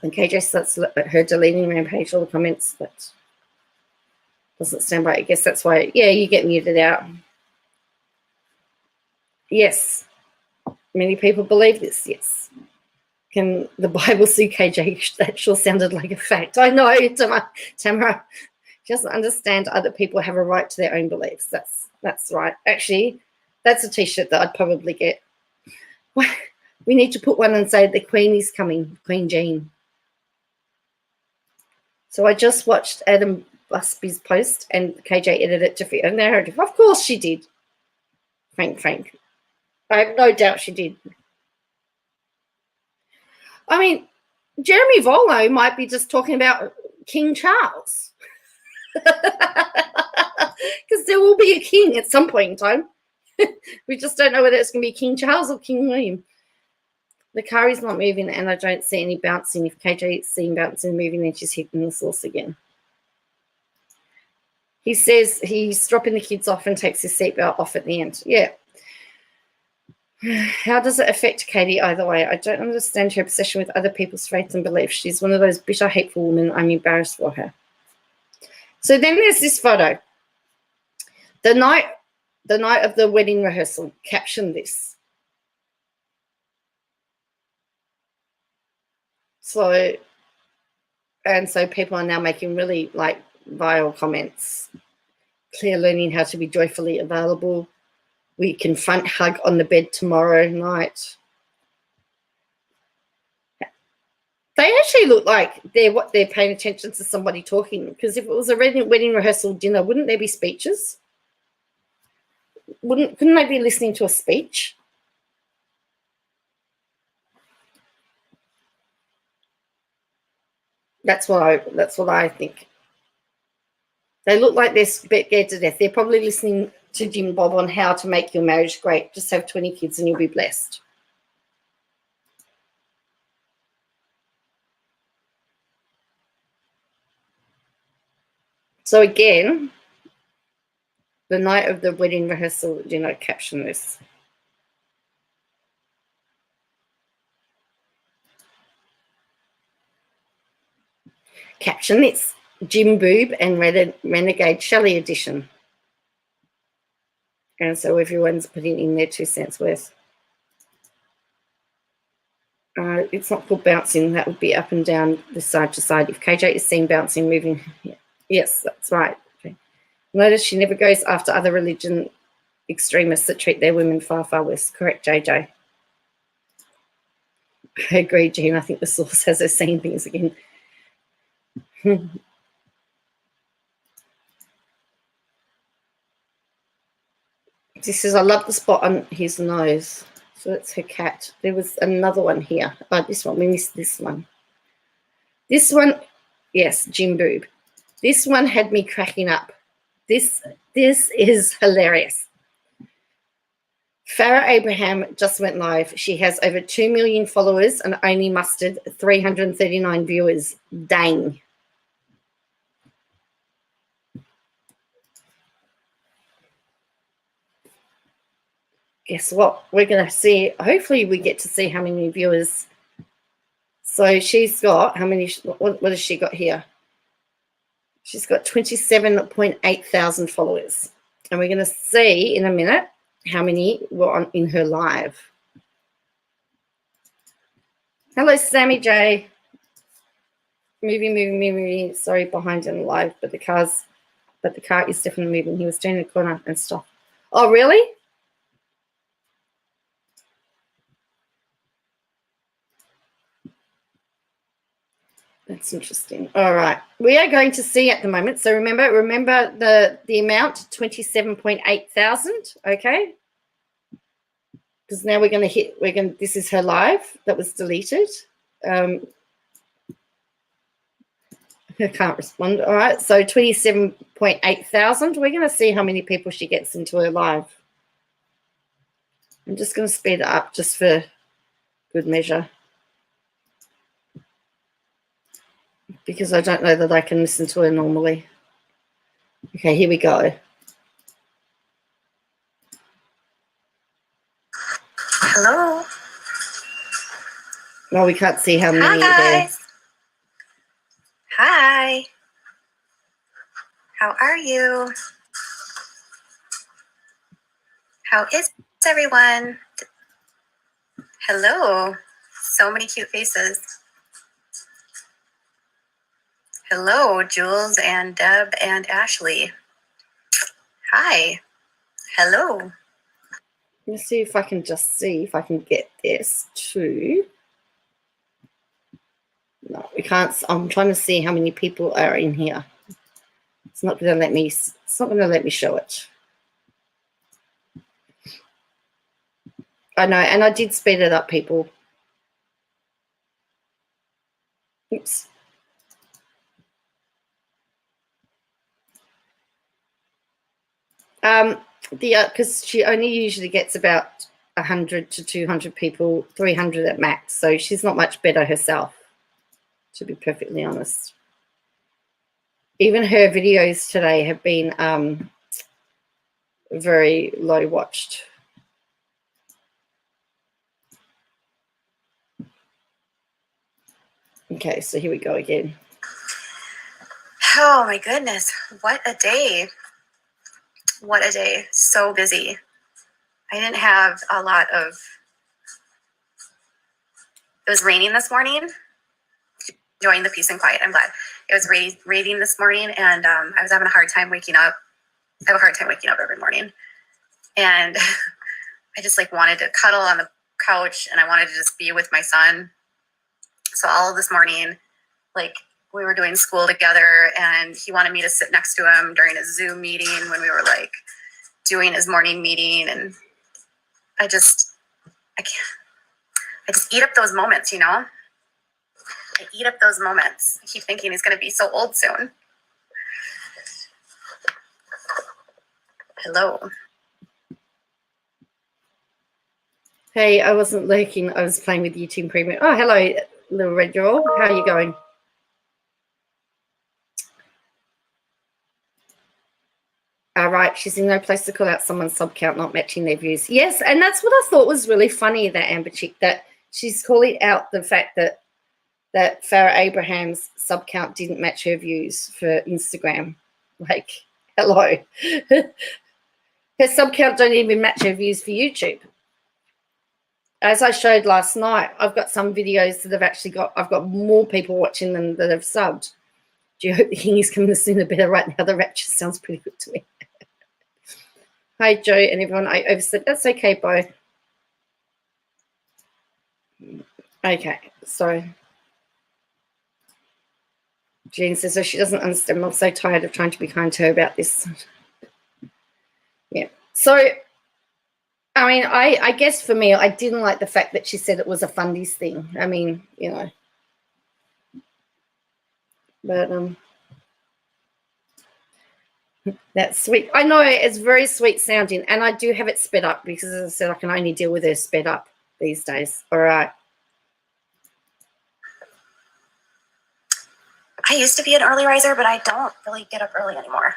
And KJ starts her deleting rampage, all the comments, but doesn't stand by. I guess that's why, yeah, you get muted out. Yes. Many people believe this, yes. Can the Bible sue KJ? That sure sounded like a fact. I know, Tamara. Just understand other people have a right to their own beliefs. That's right. Actually, that's a T-shirt that I'd probably get. We need to put one and say the Queen is coming, Queen Jean. So I just watched Adam Busby's post and KJ edited it to fit a narrative. Of course she did. Frank. I have no doubt she did. I mean, Jeremy Volo might be just talking about King Charles. Because there will be a king at some point in time. We just don't know whether it's going to be King Charles or King William. The car is not moving and I don't see any bouncing. If KJ is seeing bouncing and moving, then she's hitting the source again. He says he's dropping the kids off and takes his seatbelt off at the end. Yeah. How does it affect Katie either way? I don't understand her obsession with other people's faith and beliefs. She's one of those bitter, hateful women. I'm embarrassed for her. So then there's this photo. The night of the wedding rehearsal. Caption this. So people are now making really vile comments. Claire learning how to be joyfully available. We can front hug on the bed tomorrow night. They actually look like they're paying attention to somebody talking. Because if it was a wedding rehearsal dinner, wouldn't there be speeches? Couldn't they be listening to a speech? That's what I think. They look like they're scared to death. They're probably listening to Jim Bob on how to make your marriage great. Just have 20 kids and you'll be blessed. So again, the night of the wedding rehearsal, caption this. Caption this. Jim Boob and Renegade Shelley edition. And so everyone's putting in their 2 cents worth. It's not called bouncing. That would be up and down, the side to side. If KJ is seen bouncing, moving. Yeah. Yes, that's right. Okay. Notice she never goes after other religion extremists that treat their women far, far worse. Correct, JJ. I agree, Jean. I think the source has her saying things again. This is, I love the spot on his nose. So that's her cat. There was another one here. Oh, this one. We missed this one. This one, yes, Jim Boob. This one had me cracking up. This is hilarious. Farrah Abraham just went live. She has over 2 million followers and only mustered 339 viewers. Dang. Guess what? We're going to see, hopefully we get to see how many viewers. So she's got, how many, what has she got here? She's got 27.8 thousand followers. And we're going to see in a minute how many were in her live. Hello, Sammy J. Moving. Sorry, behind in live, but the car is definitely moving. He was turning the corner and stuff. Oh, really? That's interesting. All right. We are going to see at the moment. So remember the amount, 27.8 thousand, okay? because now this is her live that was deleted. I can't respond. All right, so 27.8 thousand. We're going to see how many people she gets into her live. I'm just going to speed it up just for good measure, because I don't know that I can listen to her normally. Okay, here we go. Hello. Well, we can't see how many Hi, there. guys. Hi. How are you? How is everyone? Hello. So many cute faces. Hello, Jules and Deb and Ashley. Hi. Hello. Let's see if I can get this to. No, we can't. I'm trying to see how many people are in here. It's not going to let me. It's not going to let me show it. I know, and I did speed it up, people. Oops. Because she only usually gets about 100 to 200 people, 300 at max. So she's not much better herself, to be perfectly honest. Even her videos today have been very low watched. Okay, so here we go again. Oh my goodness, what a day. What a day. So busy. I didn't have a lot of, it was raining this morning. Enjoying the peace and quiet, I'm glad. It was raining this morning, and I was having a hard time waking up. I have a hard time waking up every morning. And I just wanted to cuddle on the couch, and I wanted to just be with my son. So all of this morning, we were doing school together, and he wanted me to sit next to him during a Zoom meeting when we were doing his morning meeting. And I just eat up those moments, you know? I eat up those moments. I keep thinking he's going to be so old soon. Hello. Hey, I wasn't lurking. I was playing with YouTube Premium. Oh, hello, little red girl. How are you going? All right, she's in no place to call out someone's sub count not matching their views. Yes, and that's what I thought was really funny, that Amber chick, that she's calling out the fact that Farrah Abraham's sub count didn't match her views for Instagram. Hello. Her sub count don't even match her views for YouTube. As I showed last night, I've got some videos that I've got more people watching than that have subbed. Do you hope the king is coming sooner better right now? The rapture sounds pretty good to me. Hi, Joe and everyone. I overslept. That's okay, Bo. Okay, so Jean says, so she doesn't understand. I'm so tired of trying to be kind to her about this. Yeah. So, I mean, I guess for me, I didn't like the fact that she said it was a fundies thing. I mean, you know. But, that's sweet. I know it's very sweet sounding, and I do have it sped up because, as I said, I can only deal with her sped up these days. All right. I used to be an early riser, but I don't really get up early anymore.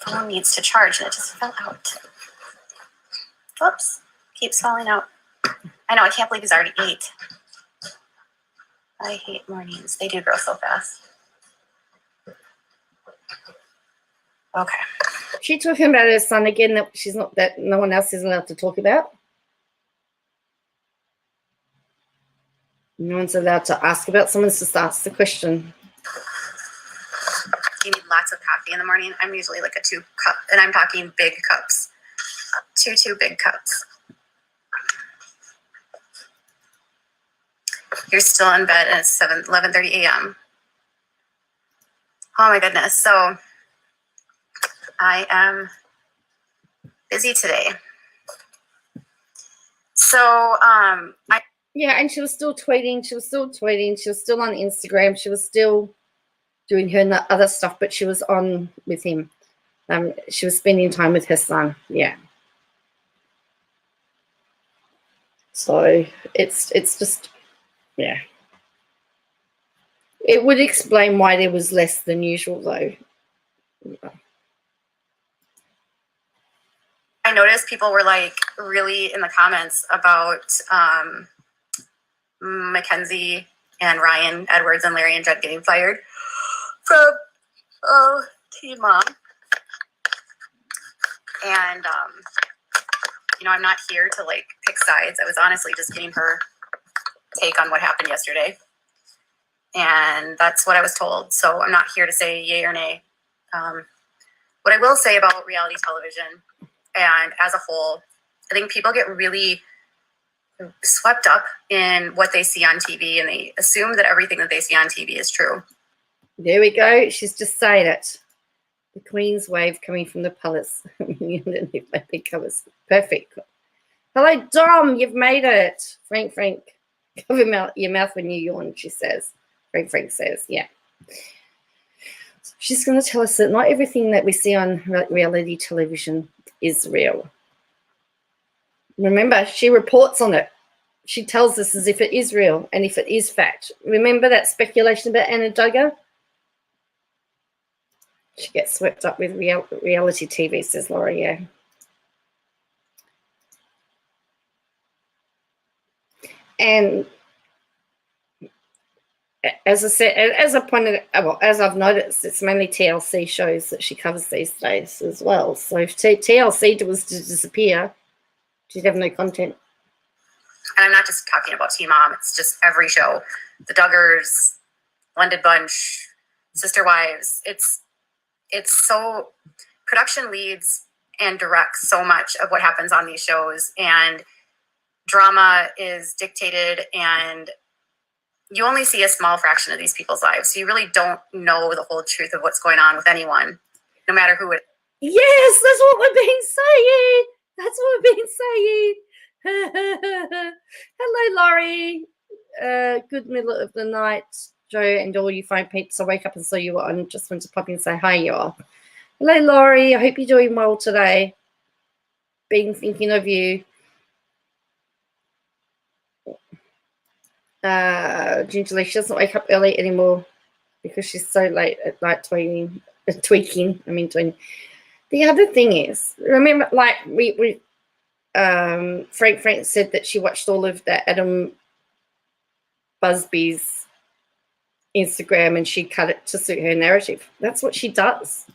Phone needs to charge, and it just fell out. Whoops. Keeps falling out. I know, I can't believe he's already 8. I hate mornings. They do grow so fast. Okay. She talking about her son again that no one else is allowed to talk about? No one's allowed to ask about. Someone's just asked the question. You need lots of coffee in the morning. I'm usually a 2 cup, and I'm talking big cups. 2 big cups. You're still in bed, and it's 11:30 a.m. Oh my goodness. So I am busy today. So, yeah, and she was still tweeting. She was still tweeting. She was still on Instagram. She was still doing her other stuff, but she was on with him. She was spending time with her son. Yeah. So it's just, yeah. It would explain why there was less than usual, though. I noticed people were like really in the comments about Mackenzie and Ryan Edwards and Larry and Judd getting fired from Teen Mom. And, you know, I'm not here to like pick sides. I was honestly just getting her take on what happened yesterday. And that's what I was told. So I'm not here to say yay or nay. What I will say about reality television and as a whole, I think people get really swept up in what they see on TV and they assume that everything that they see on TV is true. There we go. She's just saying it. The Queen's wave coming from the palace. Big covers. Perfect. Hello, Dom. You've made it. Frank. Cover your mouth when you yawn, she says. Frank says, yeah. She's going to tell us that not everything that we see on reality television is real. Remember, she reports on it. She tells us as if it is real and if it is fact. Remember that speculation about Anna Duggar? She gets swept up with reality TV, says Laura, yeah. And as I said, as I've noticed, it's mainly TLC shows that she covers these days as well. So if TLC was to disappear, she'd have no content. And I'm not just talking about Teen Mom. It's just every show. The Duggars, Blended Bunch, Sister Wives. It's so, production leads and directs so much of what happens on these shows. And drama is dictated and you only see a small fraction of these people's lives. So you really don't know the whole truth of what's going on with anyone, no matter who it is. Yes, that's what we've been saying. That's what we've been saying. Hello, Laurie. Good middle of the night, Joe, and all you fine peeps. I wake up and saw you on. Just want to pop in and say hi, y'all. Hello, Laurie. I hope you're doing well today. Been thinking of you. Gingerly, she doesn't wake up early anymore because she's so late at night tweaking. The other thing is, remember, like Frank said that she watched all of that Adam Busby's Instagram and she cut it to suit her narrative. That's what she does.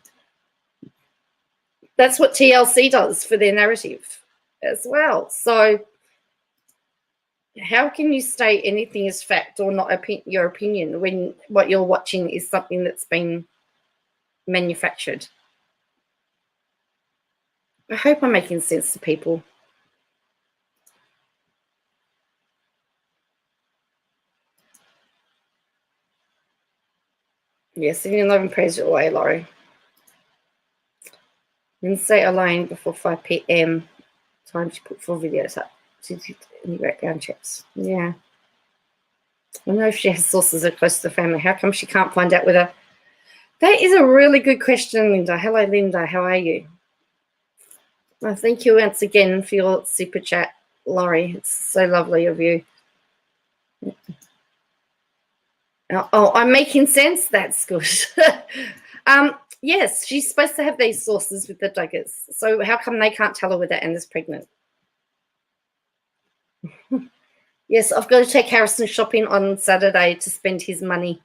That's what TLC does for their narrative as well. So how can you state anything as fact or not your opinion when what you're watching is something that's been manufactured? I hope I'm making sense to people. Yes, even 11 praise your way, Laurie. Wednesday alone before 5 p.m. Time to put 4 videos up. Any background checks. Yeah. I know if she has sources that are close to the family. How come she can't find out whether? That is a really good question, Linda. Hello, Linda. How are you? Well, thank you once again for your super chat, Laurie. It's so lovely of you. Oh, I'm making sense. That's good. Yes, she's supposed to have these sources with the Duggars. So how come they can't tell her whether Anna's pregnant? Yes, I've got to take Harrison shopping on Saturday to spend his money.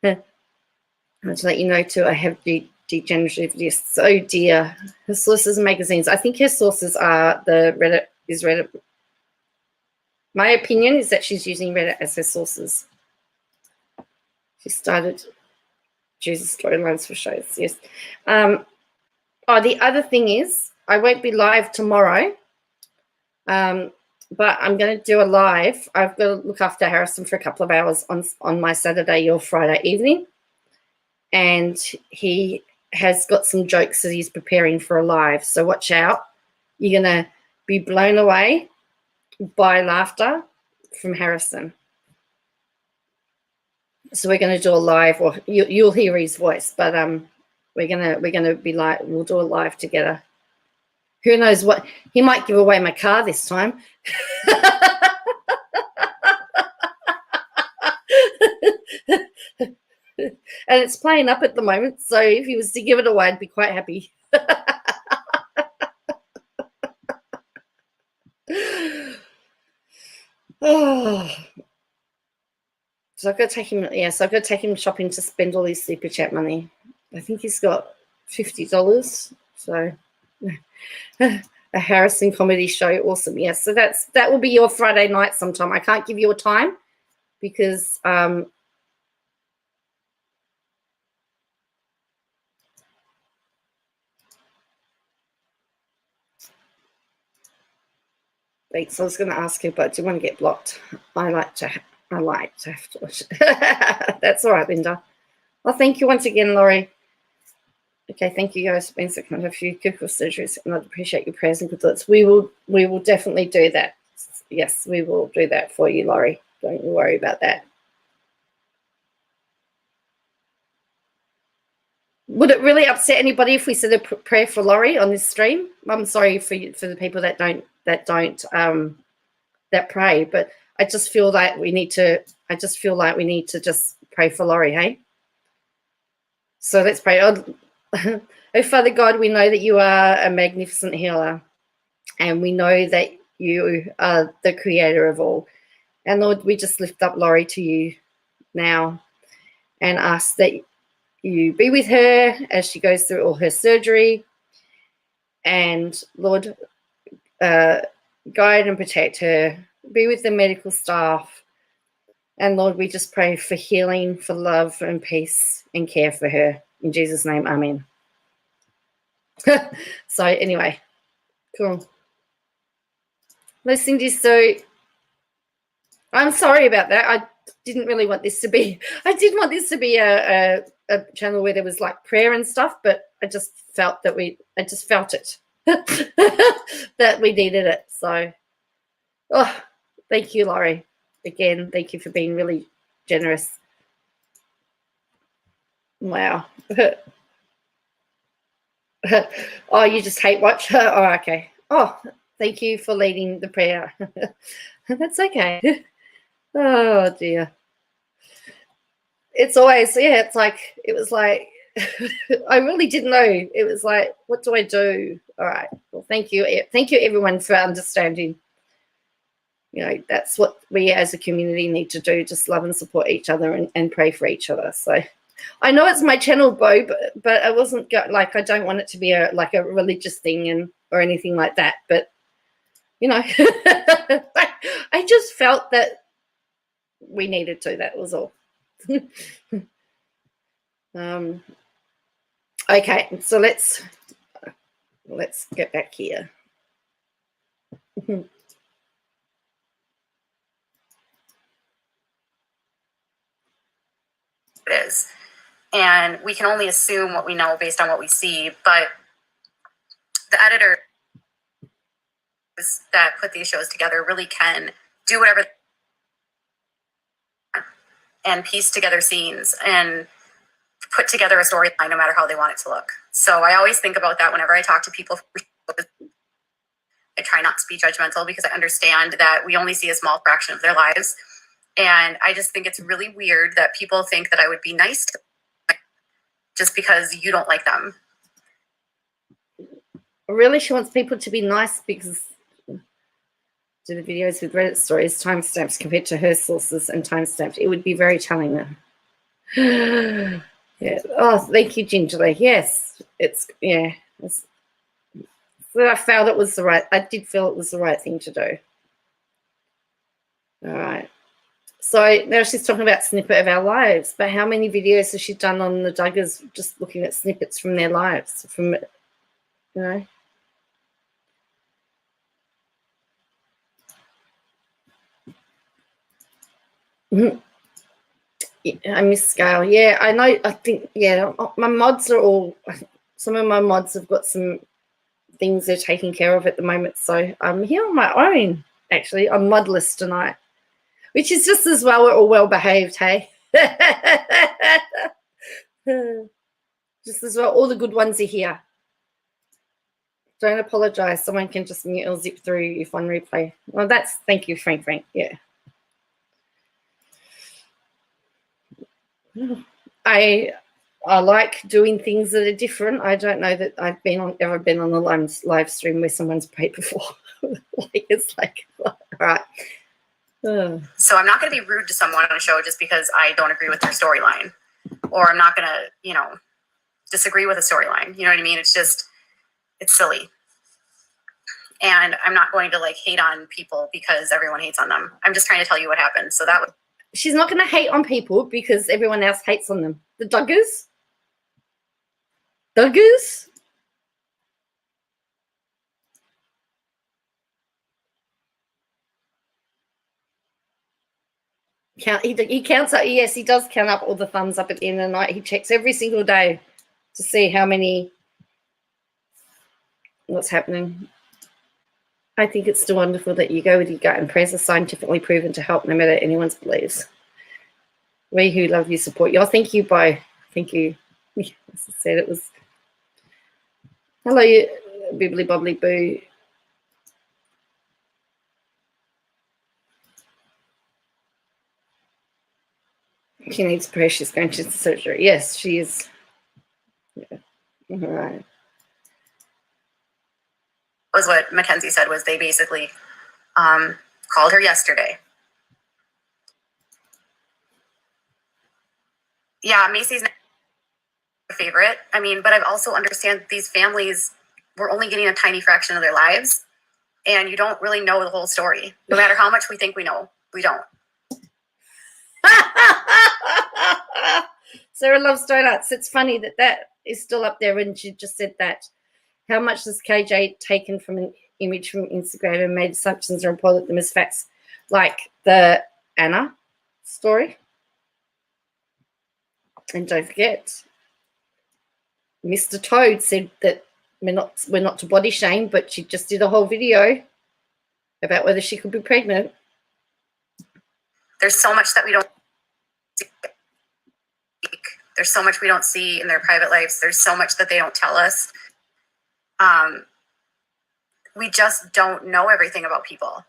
To let you know too, I have degenerative lists. Oh dear. Her sources are magazines. I think her sources are the Reddit. My opinion is that she's using Reddit as her sources. She started Jesus storylines for shows. Yes. The other thing is I won't be live tomorrow. But I'm going to do a live. I've got to look after Harrison for a couple of hours on my Saturday or Friday evening. And he has got some jokes that he's preparing for a live. So watch out. You're going to be blown away by laughter from Harrison. So we're going to do a live, or you'll hear his voice, but we're gonna be like, we'll do a live together. Who knows what he might give away my car this time. And it's playing up at the moment, so if he was to give it away, I'd be quite happy. Oh. So I've got to take him. Yeah, so I've got to take him shopping to spend all his super chat money. I think he's got $50. So a Harrison comedy show, awesome. Yes, so that will be your Friday night sometime. I can't give you a time because wait, so I was going to ask you, but do you want to get blocked? I like to have to watch. That's all right, Linda. Well, thank you once again, Laurie. Okay, thank you guys. Been sick and a few critical surgeries, and I'd appreciate your prayers and good thoughts. We will definitely do that. Yes, we will do that for you, Laurie. Don't you worry about that. Would it really upset anybody if we said a prayer for Laurie on this stream? I'm sorry for the people that don't pray, but I just feel like we need to. I just feel like we need to just pray for Laurie. Hey. So let's pray. Oh, Father God, we know that you are a magnificent healer, and we know that you are the creator of all. And Lord, we just lift up Laurie to you now and ask that you be with her as she goes through all her surgery. And Lord, guide and protect her. Be with the medical staff. And Lord, we just pray for healing, for love and peace and care for her. In Jesus' name, amen. So anyway, cool. Listen, so I'm sorry about that. I didn't really want this to be, I did want this to be a channel where there was like prayer and stuff, but I just felt that I just felt it, that we needed it. So, oh, thank you, Laurie. Again, thank you for being really generous. Wow. Oh, you just hate watch? Oh, okay. Oh, thank you for leading the prayer. That's okay. Oh, dear. It's always, yeah, it's like, it was like, I really didn't know. It was like, what do I do? All right. Well, thank you. Thank you, everyone, for understanding. You know, that's what we as a community need to do, just love and support each other and pray for each other. So I know it's my channel, Bo, but I wasn't like, I don't want it to be a religious thing or anything like that. But, you know, I just felt that we needed to. That was all. Okay, so let's get back here. It is. And we can only assume what we know based on what we see, but the editors that put these shows together really can do whatever and piece together scenes and put together a storyline no matter how they want it to look. So I always think about that whenever I talk to people. I try not to be judgmental because I understand that we only see a small fraction of their lives. And I just think it's really weird that people think that I would be nice to them just because you don't like them. Really, she wants people to be nice because do the videos with Reddit stories, timestamps compared to her sources and timestamps. It would be very telling them. Yeah. Oh, thank you, Gingerly. Yes, it's yeah. So I felt it was the right. I did feel it was the right thing to do. All right. So now she's talking about snippet of our lives, but how many videos has she done on the Duggars just looking at snippets from their lives? From, you know. Yeah, I miss Scale. Yeah, I know. I think, yeah, my mods are all, some of my mods have got some things they're taking care of at the moment. So I'm here on my own, actually. I'm modless tonight, which is just as well. We're all well behaved, hey? Just as well. All the good ones are here. Don't apologize. Someone can just mute or zip through if on replay. Well, thank you, Frank. Yeah. I like doing things that are different. I don't know that I've ever been on a live stream where someone's paid before. It's like, all right. So I'm not going to be rude to someone on a show just because I don't agree with their storyline, or I'm not going to, disagree with a storyline. You know what I mean? It's silly. And I'm not going to hate on people because everyone hates on them. I'm just trying to tell you what happened. So that she's not going to hate on people because everyone else hates on them. The Duggars? He counts up. Yes, he does count up all the thumbs up at the end of the night. He checks every single day to see what's happening. I think it's still wonderful that you go with your gut, and prayers are scientifically proven to help no matter anyone's beliefs. We who love you support you. Oh, thank you, Bo. Thank you. As I said, it was. Hello, you bibbly bobbly boo. She needs prayer. She's going to the surgery. Yes, she is. Yeah. All right. was what Mackenzie said, was they basically called her yesterday. Yeah, Macy's not my favorite. I mean, but I also understand these families were only getting a tiny fraction of their lives, and you don't really know the whole story. No matter how much we think we know, we don't. Sarah loves donuts. It's funny that is still up there when she just said that. How much has KJ taken from an image from Instagram and made assumptions or reported them as facts, like the Anna story? And don't forget, Mr. Toad said that we're not to body shame, but she just did a whole video about whether she could be pregnant. There's so much that we don't see. There's so much we don't see in their private lives. There's so much that they don't tell us. We just don't know everything about people.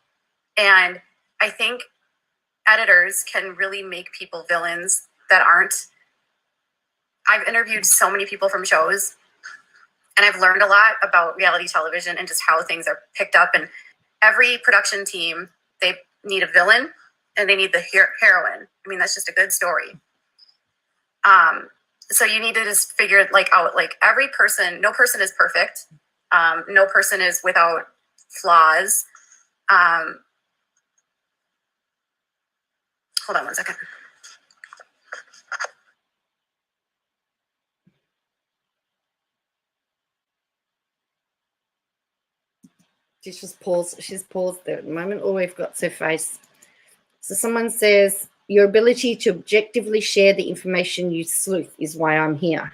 And I think editors can really make people villains that aren't. I've interviewed so many people from shows, and I've learned a lot about reality television and just how things are picked up. And every production team, they need a villain and they need the heroine. I mean, that's just a good story. So you need to just figure out every person. No person is perfect. No person is without flaws. Hold on one second. She's paused there at the moment. All we've got is her face. So someone says, your ability to objectively share the information you sleuth is why I'm here.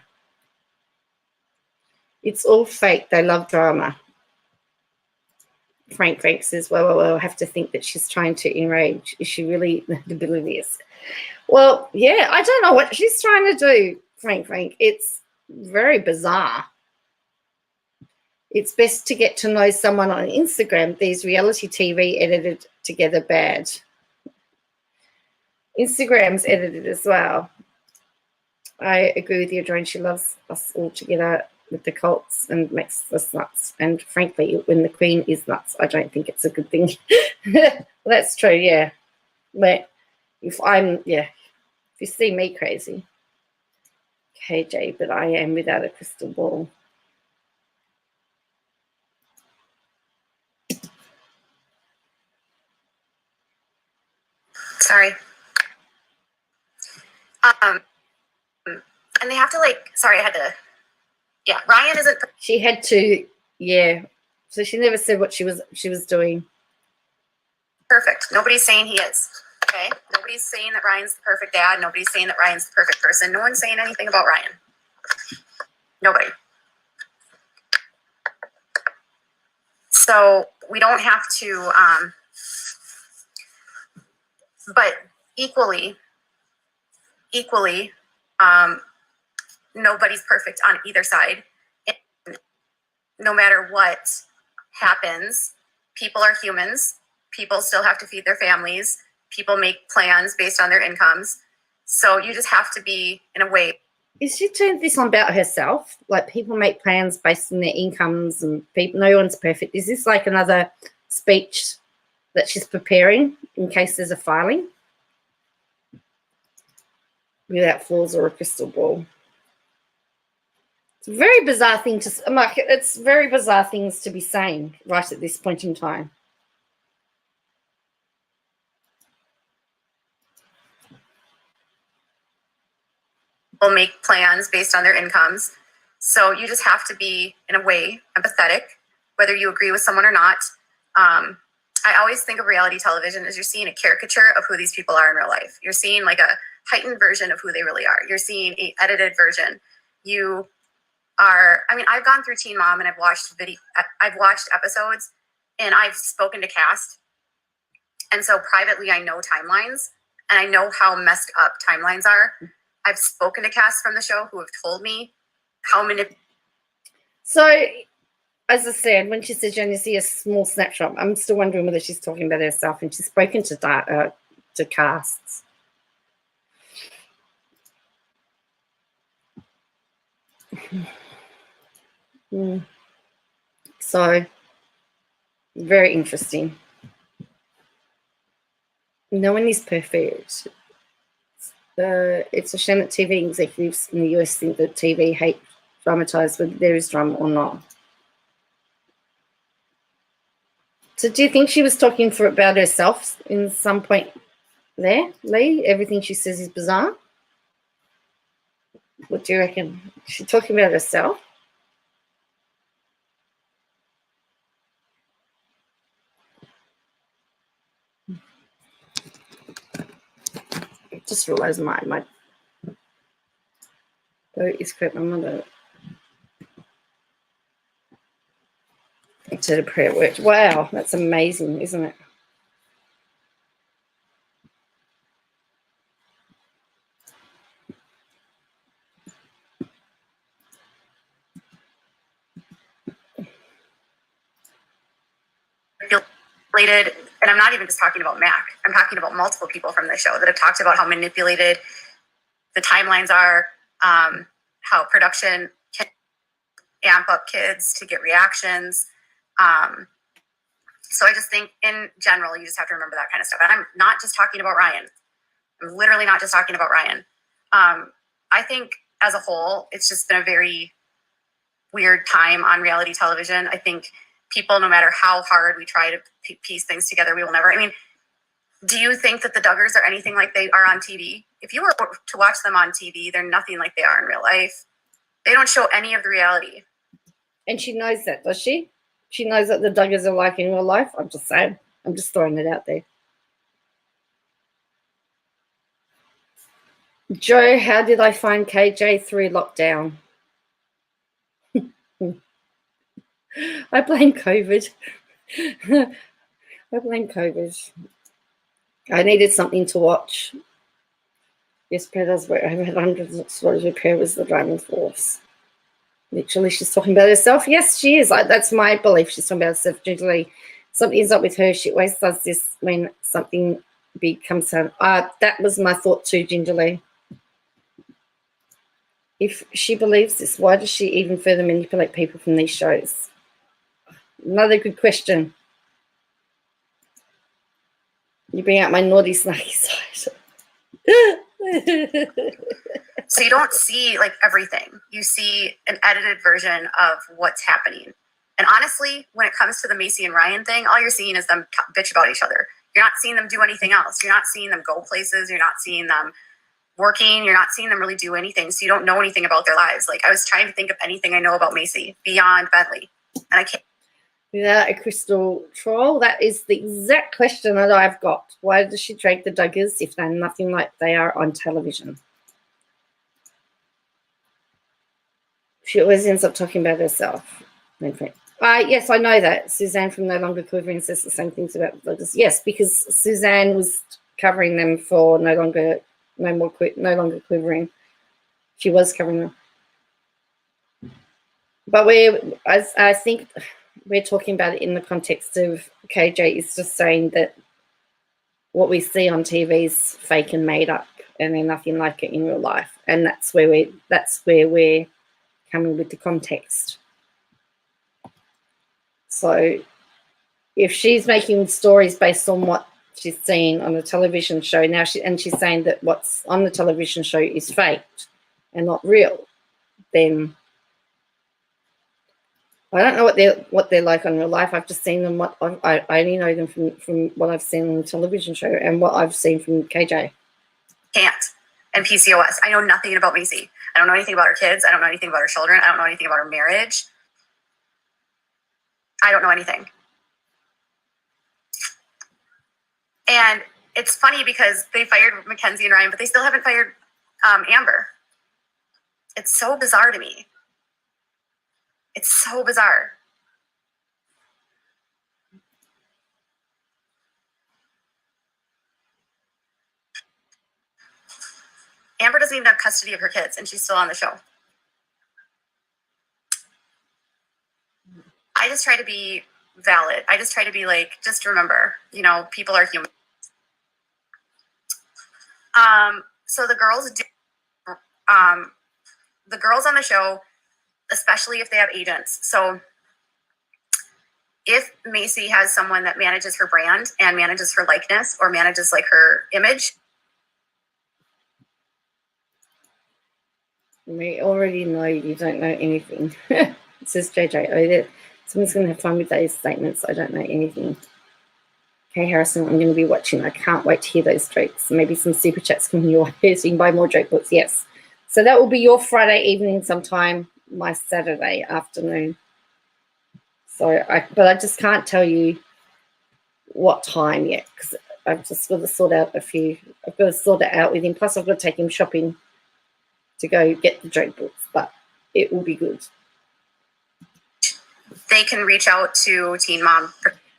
It's all fake. They love drama. Frank says, well, I have to think that she's trying to enrage. Is she really oblivious? Well, yeah, I don't know what she's trying to do, Frank. It's very bizarre. It's best to get to know someone on Instagram. These reality TV edited together bad. Instagram's edited as well. I agree with you, Joan. She loves us all together with the cults and makes us nuts. And frankly, when the Queen is nuts, I don't think it's a good thing. Well, that's true, yeah. But if you see me crazy, KJ, but I am without a crystal ball. Sorry. And they have to sorry, I had to. Yeah, Ryan isn't. She had to, yeah. So she never said what she was doing. Perfect. Nobody's saying he is. Okay? Nobody's saying that Ryan's the perfect dad. Nobody's saying that Ryan's the perfect person. No one's saying anything about Ryan. Nobody. So we don't have to, but equally, nobody's perfect on either side. And no matter what happens, people are humans. People still have to feed their families. People make plans based on their incomes. So you just have to be, in a way. Is she turned this on about herself? Like, people make plans based on their incomes and people, no one's perfect. Is this like another speech that she's preparing in case there's a filing? Without flaws or a crystal ball. It's a very bizarre thing to, like, it's very bizarre things to be saying right at this point in time. People make plans based on their incomes. So you just have to be, in a way, empathetic, whether you agree with someone or not. I always think of reality television as you're seeing a caricature of who these people are in real life. You're seeing like a heightened version of who they really are. You're seeing an edited version. You are, I mean, I've gone through Teen Mom and I've watched episodes and I've spoken to cast. And so privately, I know timelines and I know how messed up timelines are. I've spoken to cast from the show who have told me how many. So, as I said, when she said you only see a small snapshot, I'm still wondering whether she's talking about herself, and she's spoken to casts. So, very interesting. No one is perfect. It's a shame that TV executives in the US think that TV hate dramatized, whether there is drama or not. So do you think she was talking about herself in some point there, Lee? Everything she says is bizarre? What do you reckon? Is she talking about herself? I just realised my vote is correct. I'm not to the prayer work. Wow, that's amazing, isn't it? Manipulated, and I'm not even just talking about Mac. I'm talking about multiple people from the show that have talked about how manipulated the timelines are, how production can amp up kids to get reactions. So I just think in general, you just have to remember that kind of stuff. And I'm not just talking about Ryan. I'm literally not just talking about Ryan. I think as a whole, it's just been a very weird time on reality television. I think people, no matter how hard we try to piece things together, we will never. I mean, do you think that the Duggars are anything like they are on TV? If you were to watch them on TV, they're nothing like they are in real life. They don't show any of the reality. And she knows that, does she? She knows that the Duggars are like in real life. I'm just saying. I'm just throwing it out there. Joe, how did I find KJ through lockdown? I blame COVID. I blame COVID. I needed something to watch. Yes, prayer does work. I've had hundreds of stories where prayer was the driving force. Literally, she's talking about herself. Yes, she is. That's my belief. She's talking about herself. Generally, something's up with her. She always does this when something big comes down. That was my thought too, Gingerly. If she believes this, why does she even further manipulate people from these shows? Another good question. You bring out my naughty, snarky side. So you don't see like everything. You see an edited version of what's happening. And honestly, when it comes to the Macy and Ryan thing, all you're seeing is them bitch about each other. You're not seeing them do anything else. You're not seeing them go places. You're not seeing them working. You're not seeing them really do anything. So you don't know anything about their lives. Like, I was trying to think of anything I know about Macy beyond Bentley. And I can't. Without a crystal troll? That is the exact question that I've got. Why does she drag the Duggars if they're nothing like they are on television? She always ends up talking about herself. Yes, I know that. Suzanne from No Longer Quivering says the same things about the Duggars. Yes, because Suzanne was covering them for No Longer Quivering. She was covering them. But I think we're talking about it in the context of KJ is just saying that what we see on TV is fake and made up, and they're nothing like it in real life. And that's where we're coming with the context. So if she's making stories based on what she's seen on the television show now, she's saying that what's on the television show is faked and not real, then I don't know what they're like on real life. I've just seen them. I only know them from what I've seen on the television show and what I've seen from KJ. Can't. And PCOS. I know nothing about Macy. I don't know anything about her kids. I don't know anything about her children. I don't know anything about her marriage. I don't know anything. And it's funny because they fired Mackenzie and Ryan, but they still haven't fired Amber. It's so bizarre to me. It's so bizarre. Amber doesn't even have custody of her kids, and she's still on the show. I just try to be valid. I just try to be like, just remember, people are human. So the girls on the show, especially if they have agents. So if Macy has someone that manages her brand and manages her likeness or manages like her image. We already know you don't know anything. It says JJ. Oh, someone's going to have fun with those statements. I don't know anything. Okay, Harrison, I'm going to be watching. I can't wait to hear those jokes. Maybe some super chats coming your way so you can buy more joke books. Yes. So that will be your Friday evening sometime, my Saturday afternoon. But I just can't tell you what time yet because I've just got to sort out I've got to sort it out with him. Plus, I've got to take him shopping to go get the joke books, but it will be good. They can reach out to Teen Mom.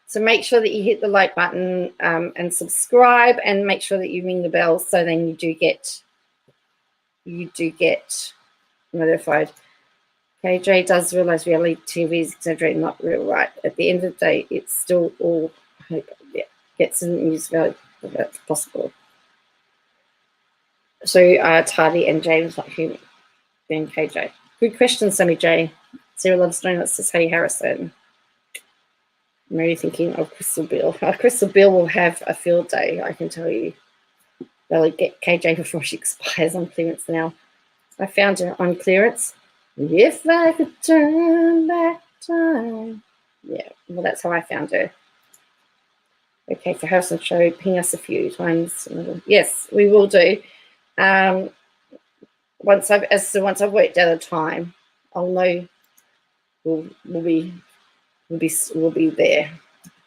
So make sure that you hit the like button and subscribe, and make sure that you ring the bell so then you do get notified. KJ does realize reality TV is exaggerated, not real, right? At the end of the day, it's still all gets in the news value if that's possible. So Tardy and James like who then KJ. Good question, Sammy J. Sarah loves knowing that says, hey Harrison. I'm really thinking of Crystal Bill. Crystal Bill will have a field day, I can tell you. They'll get KJ before she expires on clearance now. I found her on clearance. If I could turn back time. Yeah, well, that's how I found her. Okay, for Harrison Show, ping us a few times. Yes, we will do. Once I've worked out a time, I'll know we'll be there.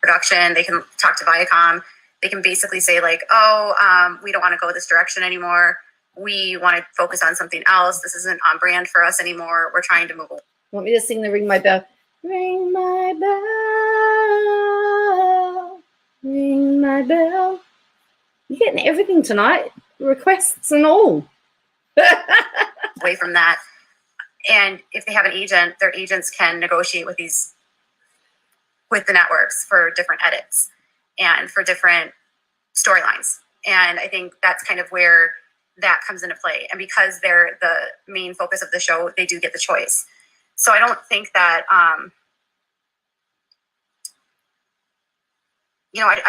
Production, they can talk to Viacom. They can basically say like, oh, we don't want to go this direction anymore. We want to focus on something else. This isn't on brand for us anymore. We're trying to move away. Want me to sing the Ring My Bell? Ring my bell, ring my bell. You're getting everything tonight, requests and all. Away from that. And if they have an agent, their agents can negotiate with the networks for different edits and for different storylines. And I think that's kind of where that comes into play. And because they're the main focus of the show, they do get the choice. So I don't think that, I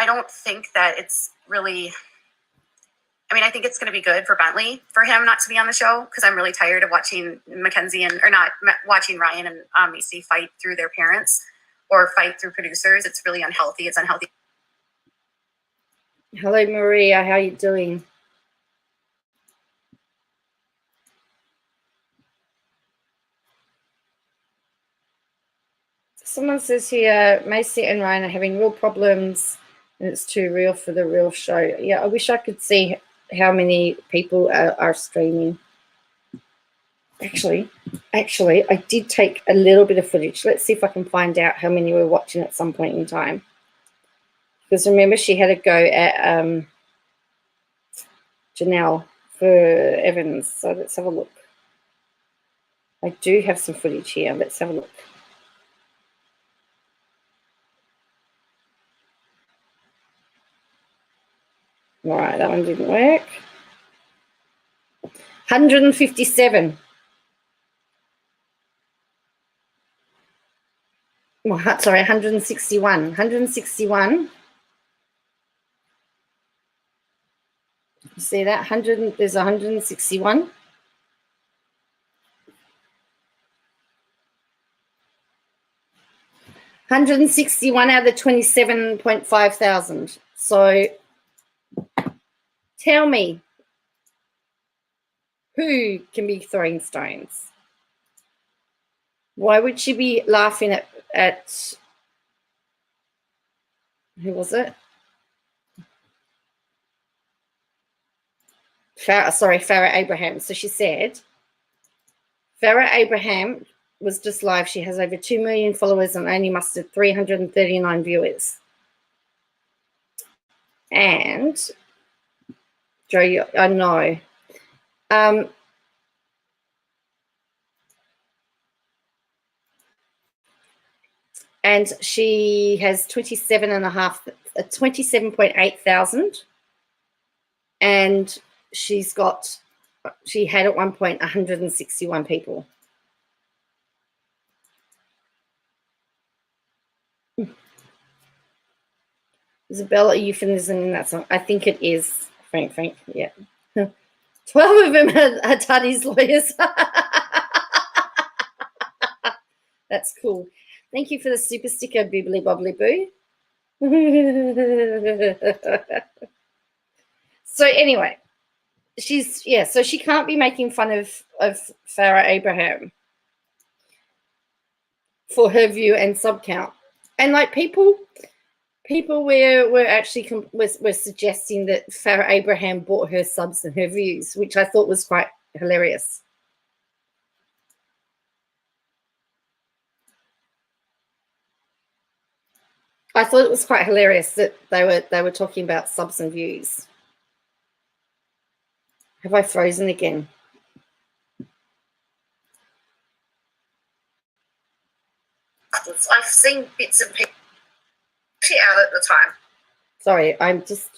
don't think that it's really, I think it's going to be good for Bentley for him not to be on the show because I'm really tired of watching watching Ryan and Macy fight through their parents or fight through producers. It's really unhealthy. It's unhealthy. Hello, Maria. How are you doing? Someone says here, Macy and Ryan are having real problems and it's too real for the real show. Yeah, I wish I could see how many people are streaming. Actually, I did take a little bit of footage. Let's see if I can find out how many were watching at some point in time. Because remember, she had a go at Janelle for Evans. So let's have a look. I do have some footage here. Let's have a look. All right, that one didn't work. 157. Well, sorry, 161. 161. You see that? There's 161. 161 out of the 27.5 thousand. So tell me, who can be throwing stones? Why would she be laughing at who was it? Farrah Abraham. So she said, Farrah Abraham was just live. She has over 2 million followers and only mustered 339 viewers. And Joe, I know. And she has 27.8 thousand. And she had at one point 161 people. Isabella, euphemism in that song. I think it is. Frank, yeah. 12 of them are Tuddy's lawyers. That's cool. Thank you for the super sticker, Bibbly Bobbly Boo. So anyway, so she can't be making fun of Farrah Abraham for her view and sub count. And like people were actually were suggesting that Farrah Abraham bought her subs and her views, which I thought was quite hilarious. I thought it was quite hilarious that they were talking about subs and views. Have I frozen again? I've seen bits and pieces out at the time. Sorry, I'm just,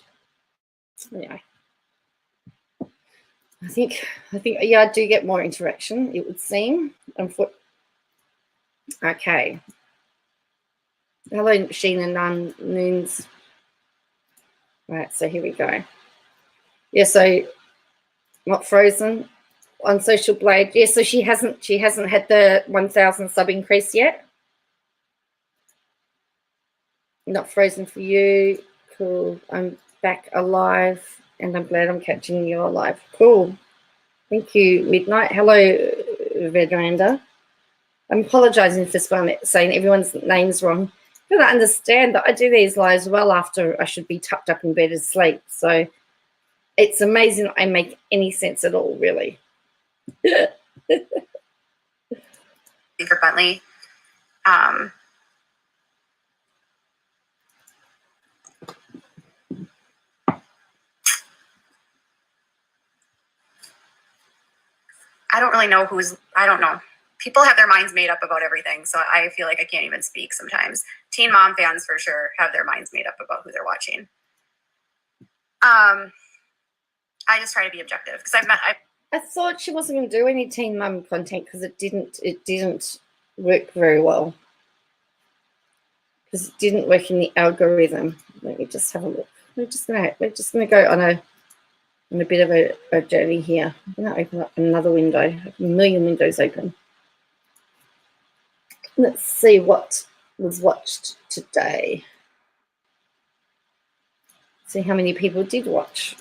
yeah. I think yeah, I do get more interaction, it would seem. Okay. Hello, Sheena Noons. Right, so here we go. Yeah, so not frozen on Social Blade. Yeah, so she hasn't had the 1,000 sub increase yet. Not frozen for you. Cool. I'm back alive, and I'm glad I'm catching you alive. Cool. Thank you, Midnight. Hello, Vedrando. I'm apologizing for saying everyone's name's wrong. You gotta understand that I do these lives well after I should be tucked up in bed asleep. So it's amazing I make any sense at all, really. For Bentley. I don't really know I don't know. People have their minds made up about everything, so I feel like I can't even speak sometimes. Teen Mom fans for sure have their minds made up about who they're watching. I just try to be objective because I thought she wasn't going to do any Teen Mum content because it didn't work very well. Because it didn't work in the algorithm. Let me just have a look. We're just gonna go on a bit of a journey here. I'm gonna open up another window. I have a million windows open. Let's see what was watched today. See how many people did watch.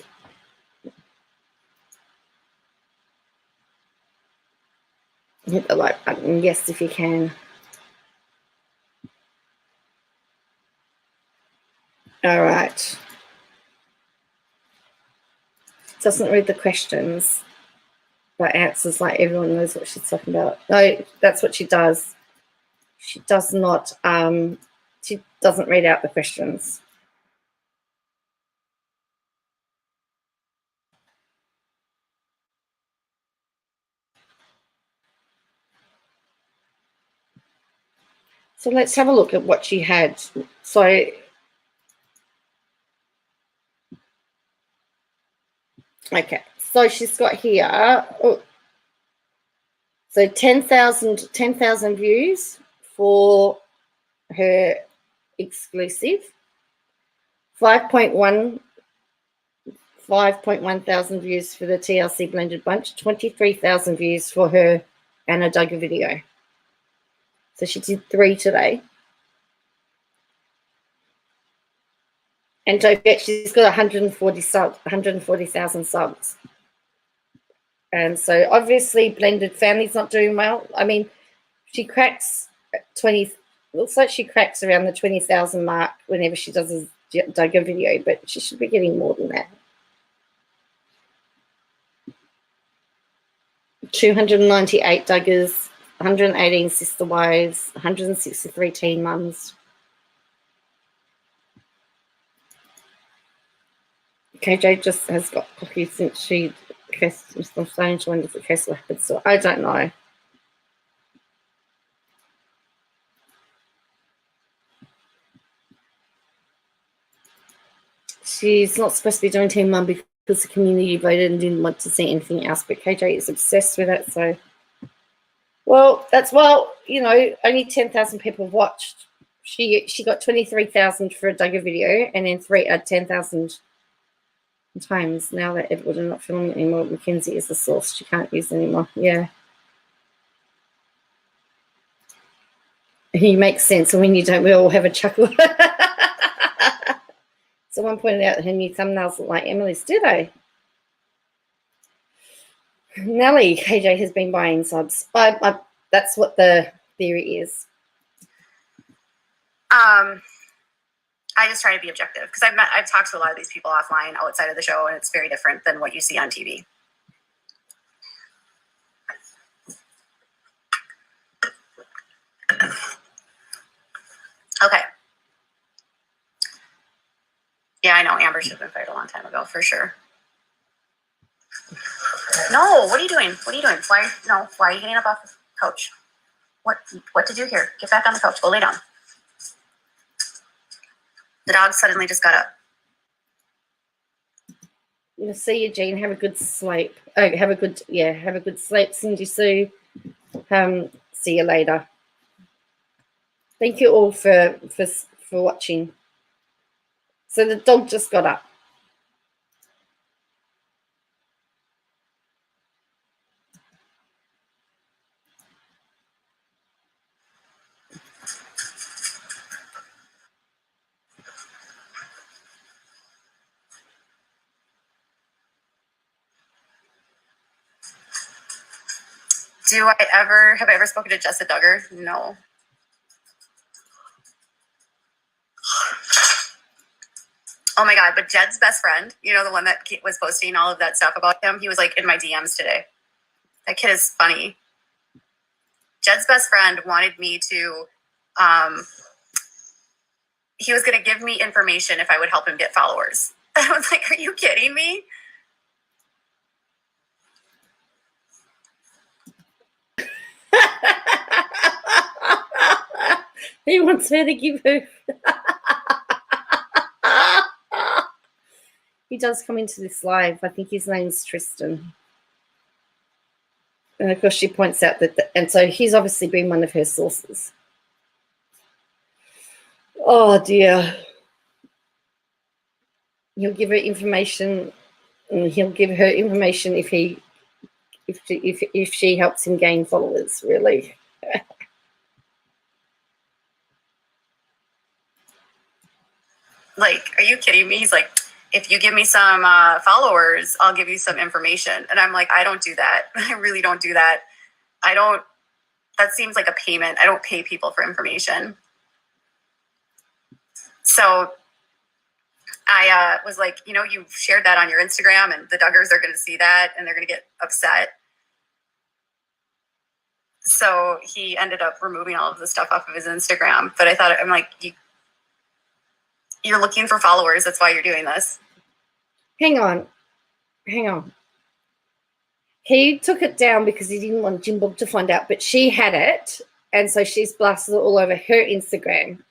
Hit the like button, yes, if you can. All right. Doesn't read the questions, but answers like everyone knows what she's talking about. No, that's what she does. She does not, she doesn't read out the questions. So let's have a look at what she had. So okay, so she's got here, oh, so 10,000 views for her exclusive, 5.1 thousand views for the TLC blended bunch, 23,000 views for her Anna Duggar video. So she did 3 today. And don't forget, she's got 140,000 subs. And so obviously blended family's not doing well. I mean, she cracks 20, looks like she cracks around the 20,000 mark whenever she does a Duggar video, but she should be getting more than that. 298 Duggars, 118 sister wives, 163 teen mums. KJ just has got cocky since she kissed Mr. Stone. She wonders if Castle happened. So I don't know. She's not supposed to be doing Team Mum because the community voted and didn't want to see anything else. But KJ is obsessed with it. So, well, you know, only 10,000 people watched. She got 23,000 for a Duggar video, and then 10,000 times. Now that Edward are not filming it anymore, Mackenzie is the source. She can't use it anymore. Yeah. He makes sense. And when you don't, we all have a chuckle. Someone pointed out that her new thumbnails look like Emily's. Do they? Nelly, KJ has been buying subs. That's what the theory is. I just try to be objective because I've talked to a lot of these people offline outside of the show, and it's very different than what you see on TV. Okay. Yeah, I know Amber should have been fired a long time ago for sure. No, what are you doing? What are you doing? Why are you getting up off the couch? What to do here? Get back on the couch. Go lay down. The dog suddenly just got up. You'll see you, Jean. Have a good sleep. Oh, have a good sleep, Cindy Sue. See you later. Thank you all for watching. So the dog just got up. Have I ever spoken to Jessica Duggar? No. Oh my God, but Jed's best friend, you know, the one that was posting all of that stuff about him, he was like in my DMs today. That kid is funny. Jed's best friend wanted me to, he was going to give me information if I would help him get followers. I was like, are you kidding me? He wants her to give her. He does come into this live. I think his name's Tristan. And of course, she points out that, and so he's obviously been one of her sources. Oh dear. He'll give her information, and he'll give her information if she helps him gain followers. Really. Like, are you kidding me? He's like, if you give me some followers, I'll give you some information. And I'm like, I don't do that. I really don't do that. That seems like a payment. I don't pay people for information. So I was like, you shared that on your Instagram, and the Duggars are going to see that, and they're going to get upset. So he ended up removing all of the stuff off of his Instagram. But I'm like, you're looking for followers. That's why you're doing this. Hang on. He took it down because he didn't want Jim Bob to find out, but she had it, and so she's blasted it all over her Instagram,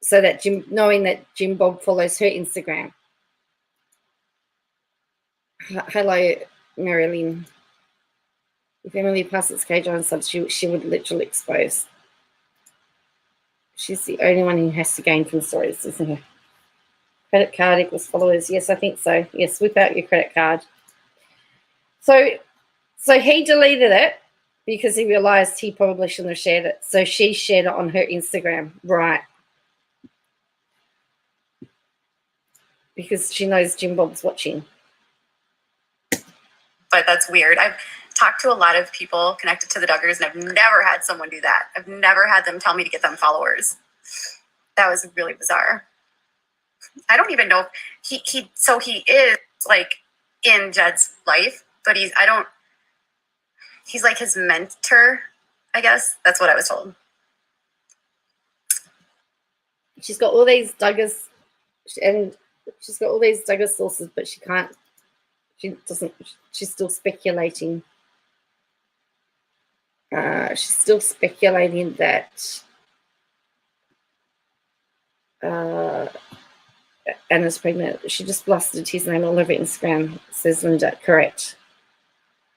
so that knowing that Jim Bob follows her Instagram. Hello, Marilyn. If Emily passes KJ on subs, she would literally expose. She's the only one who has to gain from stories, isn't she? Credit card equals followers. Yes, I think so. Yes, whip out your credit card. So he deleted it because he realized he probably shouldn't have shared it. So she shared it on her Instagram, right? Because she knows Jim Bob's watching. But that's weird. I've talked to a lot of people connected to the Duggars, and I've never had someone do that. I've never had them tell me to get them followers. That was really bizarre. I don't even know if he is like in Jed's life, but he's like his mentor, I guess. That's what I was told. She's got all these Duggars, and she's got all these Duggar sources, but she's still speculating. She's still speculating that Anna's pregnant. She just blasted his name all over Instagram, says Linda. Correct.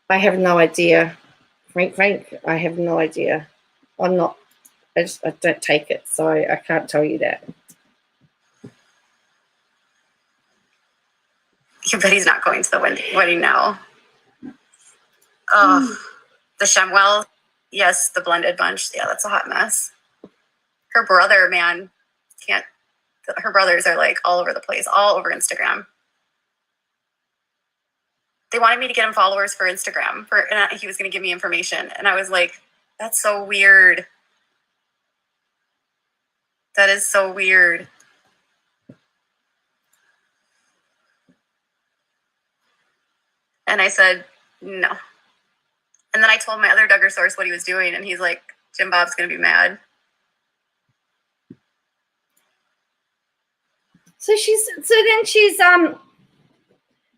I have no idea. Frank, I have no idea. I don't take it, so I can't tell you that. You bet he's not going to the wedding now. Oh, the Shemwell. Yes, the blended bunch. Yeah, that's a hot mess. Her brother, man, can't. Her brothers are like all over the place, all over Instagram. They wanted me to get him followers for Instagram, and he was going to give me information. And I was like, that's so weird. That is so weird. And I said, no. And then I told my other Duggar source what he was doing, and he's like, Jim Bob's going to be mad. So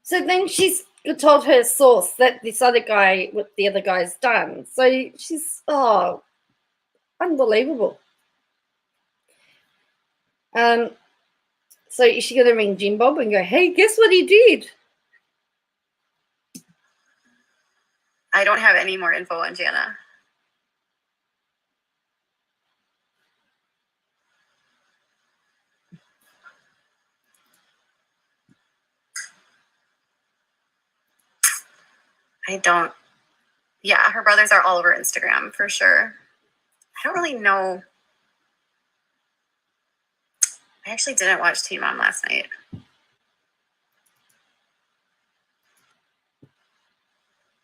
then she's told her source that this other guy, what the other guy's done. So she's, unbelievable. So is she going to ring Jim Bob and go, hey, guess what he did? I don't have any more info on Jana. Yeah, her brothers are all over Instagram for sure. I don't really know. I actually didn't watch Teen Mom last night.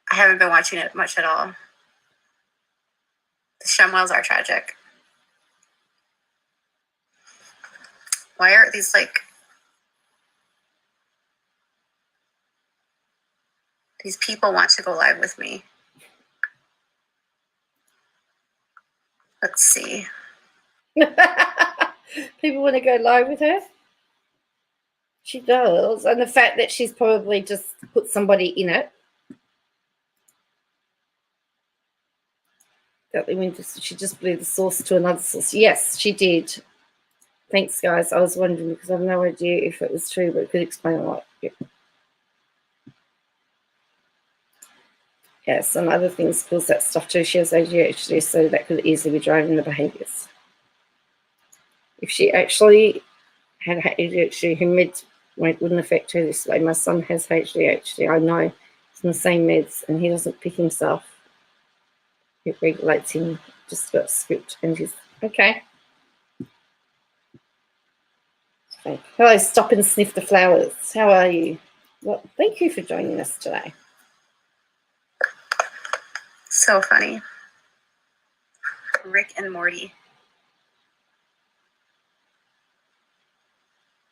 I haven't been watching it much at all. The Shemwells are tragic. Why are these these people want to go live with me? Let's see. People want to go live with her? She does. And the fact that she's probably just put somebody in it. She just blew the source to another source. Yes, she did. Thanks, guys. I was wondering because I have no idea if it was true, but it could explain a lot. Yeah. Yes, and other things cause that stuff too. She has ADHD, so that could easily be driving the behaviours. If she actually had ADHD, her meds wouldn't affect her this way. My son has ADHD. I know it's in the same meds, and he doesn't pick himself. It regulates him just about script, and he's okay. Hello, stop and sniff the flowers. How are you? Well, thank you for joining us today. So funny. Rick and Morty.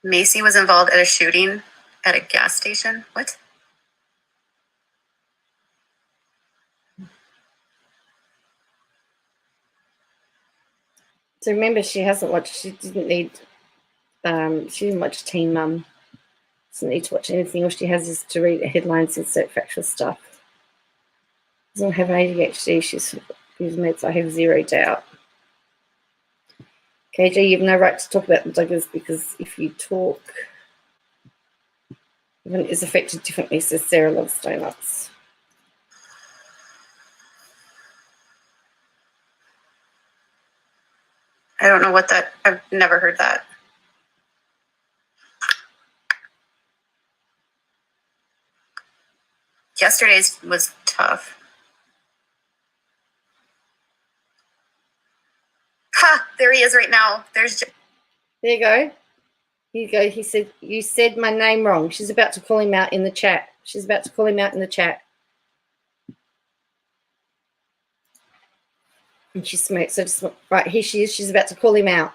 Macy was involved at a shooting at a gas station. What? So remember, she hasn't watched. She didn't need. She didn't watch Teen Mum. Doesn't need to watch anything. All she has is to read headlines and insert factual stuff. Doesn't have ADHD. She's using meds. I have zero doubt. KJ, you have no right to talk about the Duggars because if you talk, everyone is affected differently. Says Sarah loves donuts. I don't know what that. I've never heard that. Yesterday's was tough. Ha! There he is right now. There's. There you go. Here you go. He said, you said my name wrong. She's about to call him out in the chat. She's about to call him out in the chat. And she smoked. So just, right, here she is. She's about to call him out.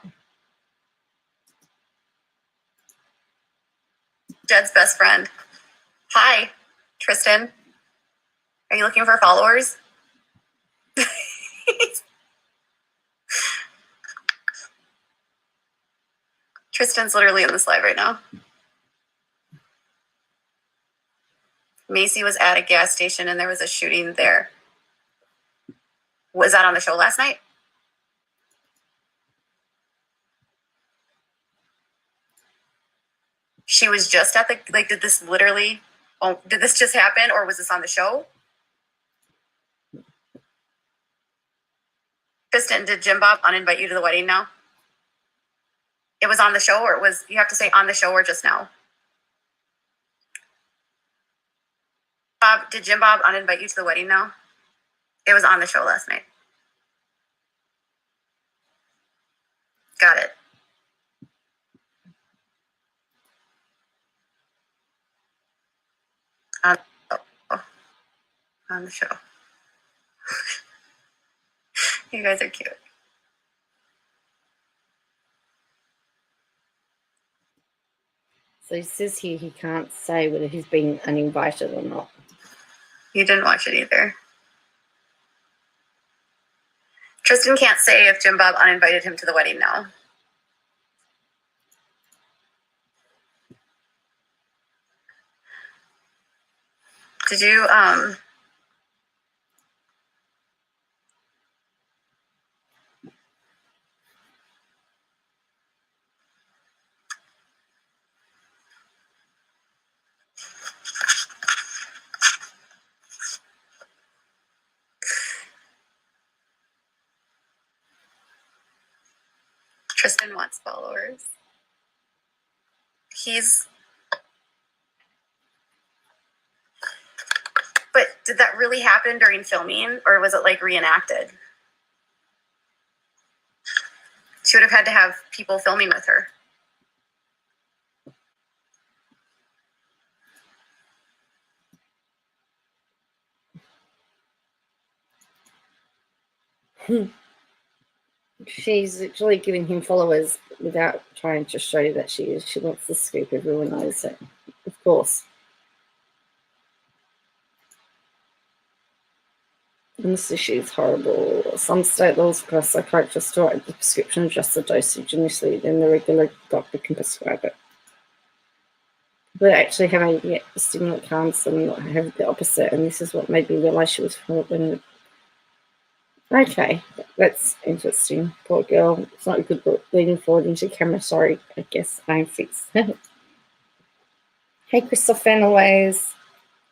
Jed's best friend. Hi, Tristan. Are you looking for followers? Tristan's literally in this live right now. Macy was at a gas station and there was a shooting there. Was that on the show last night? She was just at the, like, did this literally, oh, did this just happen or was this on the show? Tristan, did Jim Bob uninvite you to the wedding now? It was on the show or it was, you have to say on the show or just now? Bob, did Jim Bob uninvite you to the wedding now? It was on the show last night. Got it. On the show. You guys are cute. So he says here he can't say whether he's been uninvited or not. You didn't watch it either. Tristan can't say if Jim Bob uninvited him to the wedding now. Did you, Tristan wants followers. But did that really happen during filming or was it like reenacted? She would have had to have people filming with her. She's actually giving him followers without trying to show that she is. She wants the scoop. Everyone knows it, of course. And this issue is horrible. Some state laws require psychiatrists to write the prescription, adjust the dosage initially, then the regular doctor can prescribe it. But actually having the stimulant calms them, not have the opposite, and this is what made me realise she was when. Okay, that's interesting. Poor girl. It's not a good look. Leaning forward into camera. Sorry, I guess I'm fixed. Hey, Crystal fan always.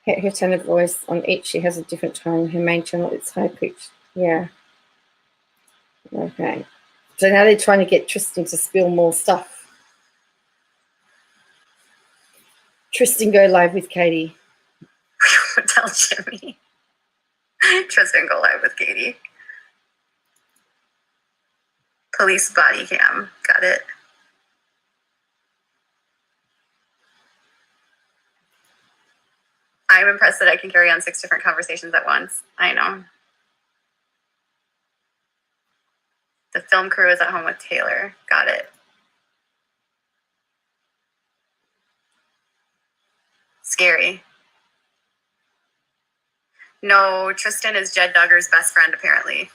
Her tone of voice on each, she has a different tone. Her main channel is high pitched. Yeah. Okay. So now they're trying to get Tristan to spill more stuff. Tristan, go live with Katie. Tell Jimmy. Tristan, go live with Katie. Police body cam. Got it. I'm impressed that I can carry on 6 different conversations at once. I know. The film crew is at home with Taylor. Got it. Scary. No, Tristan is Jed Duggar's best friend, apparently.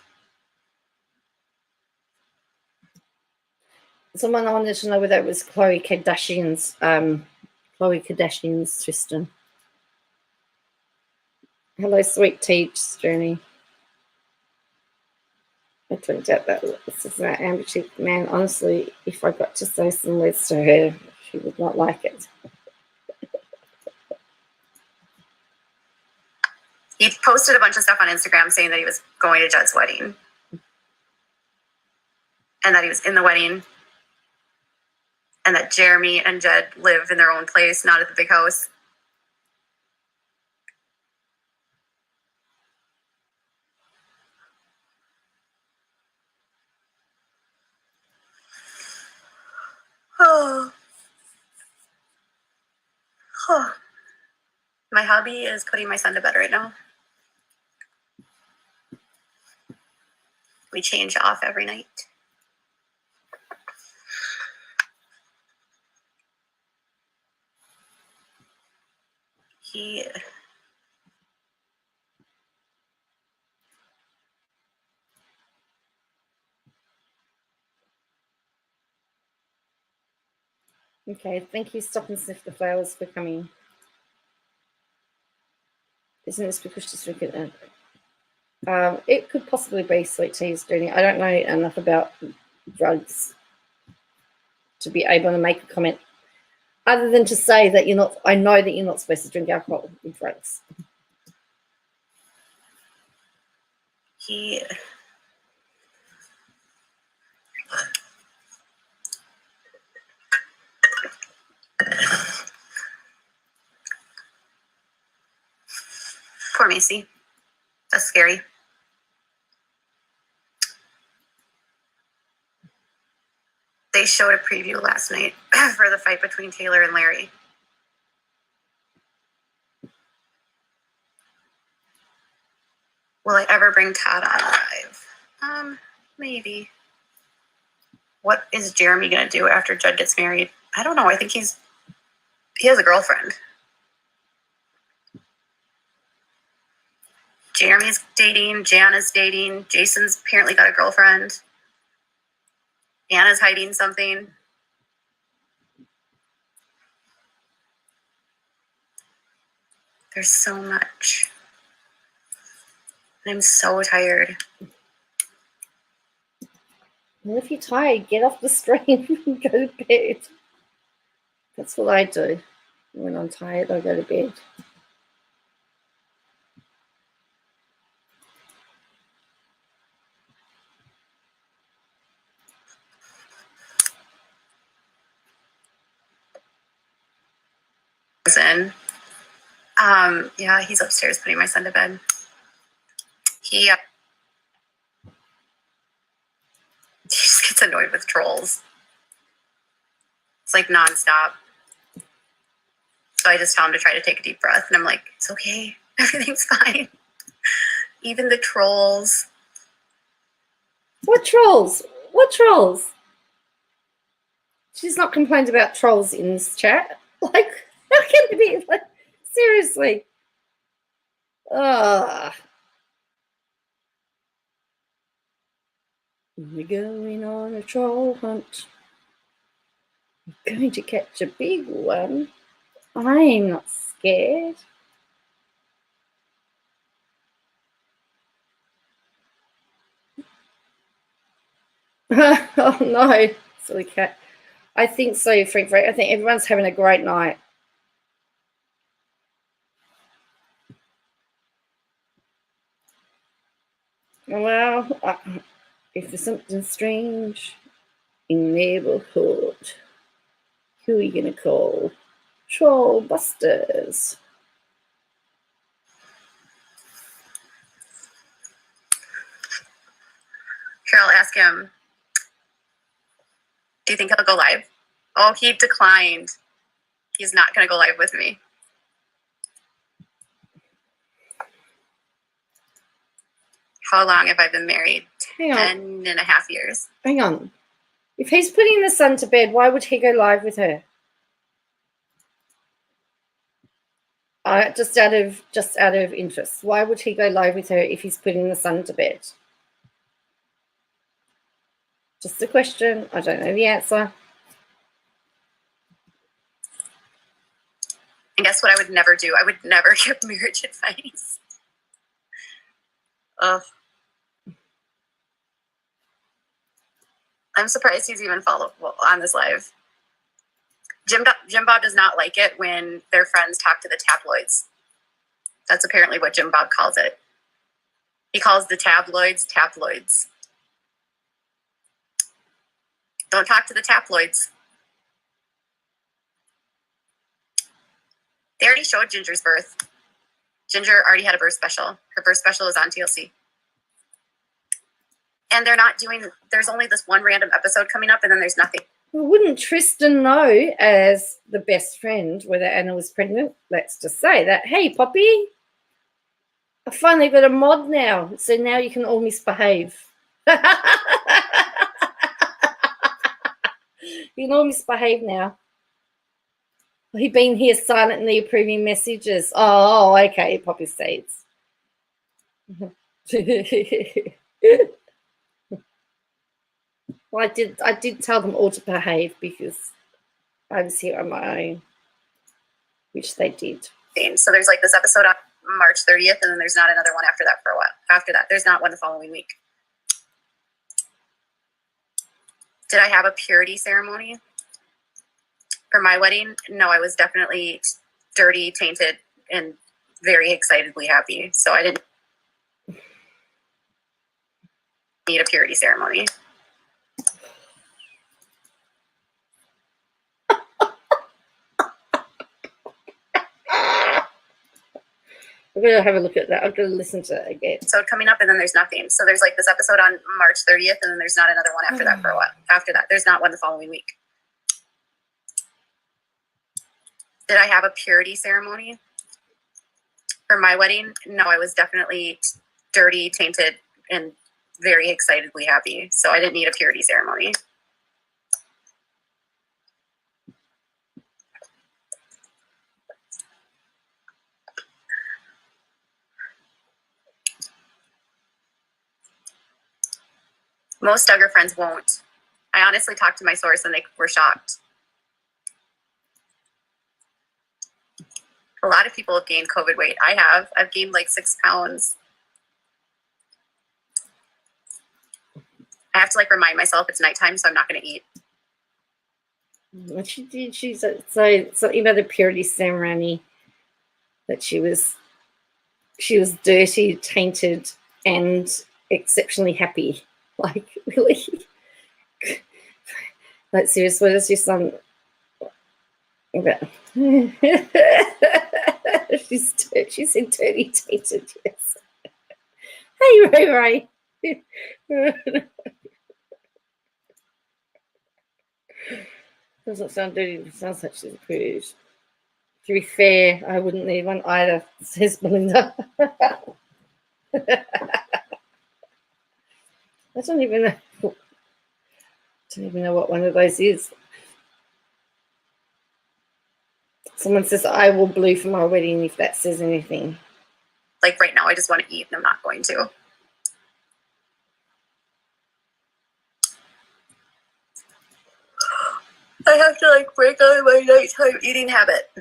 Someone wanted to know whether it was Khloe Kardashian's Tristan. Hello, sweet teach journey. I turned out that this is that ambitious man. Honestly, if I got to say some words to her, she would not like it. He posted a bunch of stuff on Instagram saying that he was going to Jed's wedding. And that he was in the wedding. And that Jeremy and Jed live in their own place, not at the big house. Oh. Oh. My hubby is putting my son to bed right now. We change off every night. Okay, thank you. Stop and sniff the flowers for coming. Isn't this because she's drinking it? It could possibly be sweet tea's journey. I don't know enough about drugs to be able to make a comment, other than to say that you're not. I know that you're not supposed to drink alcohol with drugs. Poor Macy. That's scary. They showed a preview last night for the fight between Taylor and Larry. Will I ever bring Todd on live? Maybe. What is Jeremy gonna do after Jed gets married? I don't know. I think he has a girlfriend. Jeremy's dating, Jana's dating, Jason's apparently got a girlfriend. Anna's hiding something. There's so much. I'm so tired. Well, if you're tired, get off the stream and go to bed. That's what I do. When I'm tired, I go to bed. Yeah, he's upstairs putting my son to bed. He just gets annoyed with trolls. It's like nonstop. So I just tell him to try to take a deep breath, and I'm like, it's okay. Everything's fine. Even the trolls. What trolls? What trolls? She's not complained about trolls in this chat. Like, how can it be? Like, seriously. We're going on a troll hunt. We're going to catch a big one. I'm not scared. Oh no, silly cat. I think so, Frank. I think everyone's having a great night. Well, if there's something strange in the neighborhood, who are you gonna call? Troll busters. Carol, ask him, do you think he'll go live? Oh, he declined. He's not going to go live with me. How long have I been married? 10 and a half years. Hang on. If he's putting the son to bed, why would he go live with her? Just out of interest, why would he go live with her if he's putting the son to bed? Just a question. I don't know the answer. And guess what I would never do? I would never give marriage advice. Ugh. I'm surprised he's even followed on this live. Jim Bob does not like it when their friends talk to the tabloids. That's apparently what Jim Bob calls it. He calls the tabloids tabloids. Don't talk to the tabloids. They already showed Ginger's birth. Ginger already had a birth special. Her birth special is on TLC. And they're not doing, there's only this one random episode coming up and then there's nothing. Well, wouldn't Tristan know as the best friend whether Anna was pregnant? Let's just say that, hey, Poppy, I finally got a mod now, so now you can all misbehave. You can all misbehave now. He's been here silently approving messages. Oh, okay, Poppy states. Well, I did tell them all to behave because I was here on my own, which they did. So there's like this episode on March 30th, and then there's not another one after that for a while. After that, there's not one the following week. Did I have a purity ceremony for my wedding? No, I was definitely dirty, tainted, and very excitedly happy. So I didn't need a purity ceremony. I'm going to have a look at that. I'm going to listen to it again. So coming up, and then there's nothing. So there's like this episode on March 30th, and then there's not another one after that for a while. After that, there's not one the following week. Did I have a purity ceremony for my wedding? No, I was definitely dirty, tainted, and very excitedly happy. So I didn't need a purity ceremony. Most Duggar friends won't. I honestly talked to my source and they were shocked. A lot of people have gained COVID weight. I have. I've gained like 6 pounds. I have to like remind myself it's nighttime, so I'm not going to eat. What she did, she said something about the purity ceremony, that she was dirty, tainted, and exceptionally happy. Like, really? Like, seriously, what is your son? She said dirty, tainted, yes. Hey, Ray. Doesn't sound dirty, it sounds like she's a prude. To be fair, I wouldn't need one either, says Belinda. I don't even know what one of those is. Someone says, I will blue for my wedding, if that says anything. Like right now, I just want to eat and I'm not going to. I have to like break out of my nighttime eating habit.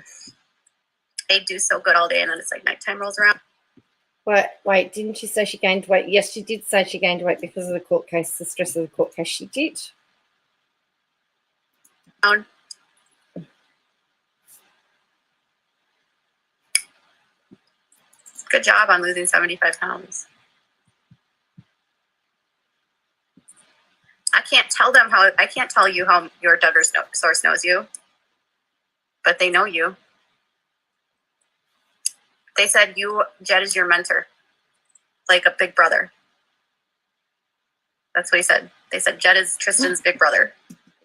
I do so good all day and then it's like nighttime rolls around. Wait, didn't she say she gained weight? Yes, she did say she gained weight because of the court case, the stress of the court case. She did. Good job on losing 75 pounds. I can't tell you how your Duggar source knows you, but they know you. They said Jed is your mentor, like a big brother. That's what he said. They said Jed is Tristan's big brother.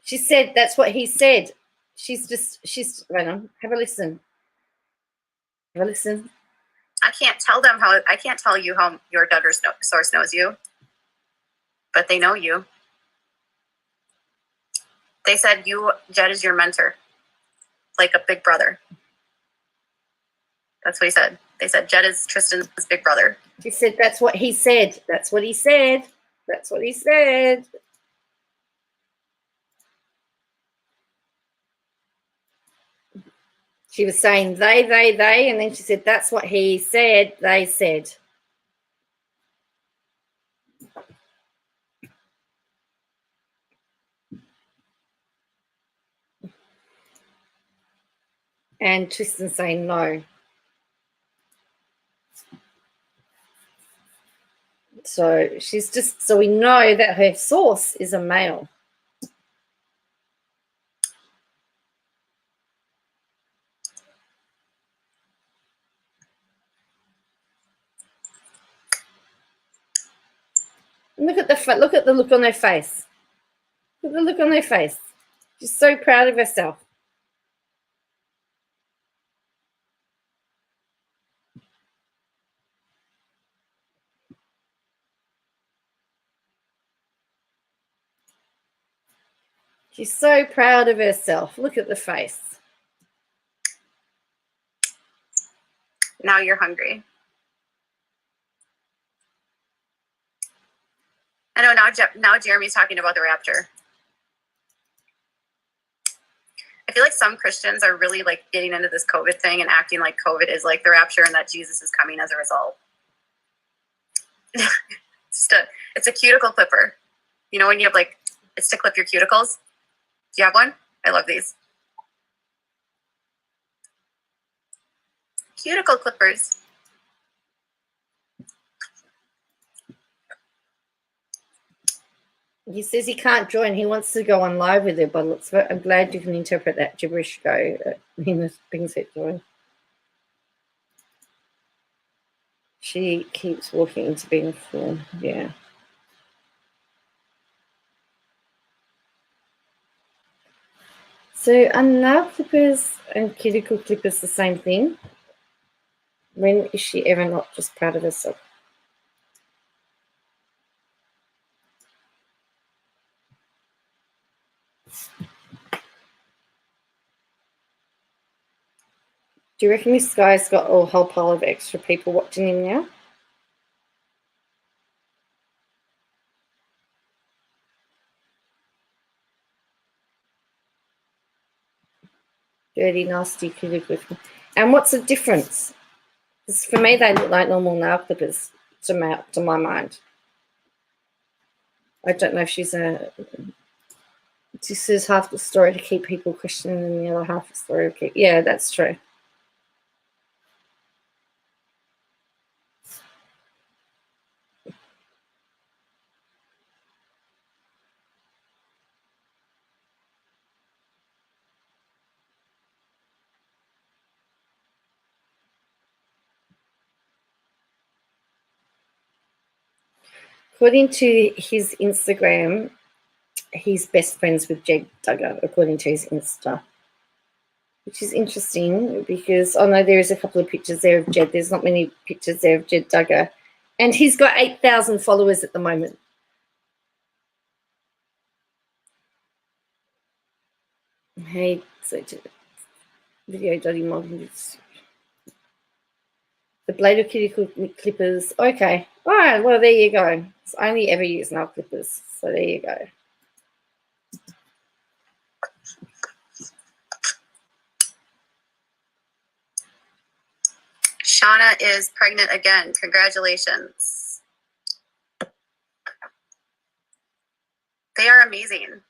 She said that's what he said. She's wait on, have a listen. Have a listen. I can't tell you how your Duggar source knows you, but they know you. They said Jed is your mentor, like a big brother. That's what he said. They said Jed is Tristan's big brother. He said that's what he said. That's what he said. That's what he said. She was saying they, and then she said that's what he said, they said. And Tristan saying no. So she's just, so we know that her source is a male. Look at the look on her face. Look at the look on her face. She's so proud of herself. She's so proud of herself. Look at the face. Now you're hungry. I know now Jeremy's talking about the rapture. I feel like some Christians are really like getting into this COVID thing and acting like COVID is like the rapture and that Jesus is coming as a result. It's a cuticle clipper. You know when you have like, it's to clip your cuticles? Do you have one? I love these. Cuticle clippers. He says he can't join. He wants to go on live with her, but I'm glad you can interpret that gibberish go in the things that join. She keeps walking into being a fool. Yeah. So are nail clippers and cuticle clippers the same thing? When is she ever not just proud of herself? Do you reckon this guy's got a whole pile of extra people watching him now? Dirty, nasty cuticle. And what's the difference? Because for me, they look like normal nail clippers to my mind. I don't know if she's a... This is half the story to keep people questioning and the other half the story to keep... Yeah, that's true. According to his Instagram, he's best friends with Jed Duggar, according to his Insta. Which is interesting because I know there is a couple of pictures there of Jed. There's not many pictures there of Jed Duggar. And he's got 8,000 followers at the moment. Hey, so video dotty mod. The Blade of Cuticle Clippers. Okay. All right. Well, there you go. It's only ever used nail clippers. So there you go. Shauna is pregnant again. Congratulations. They are amazing.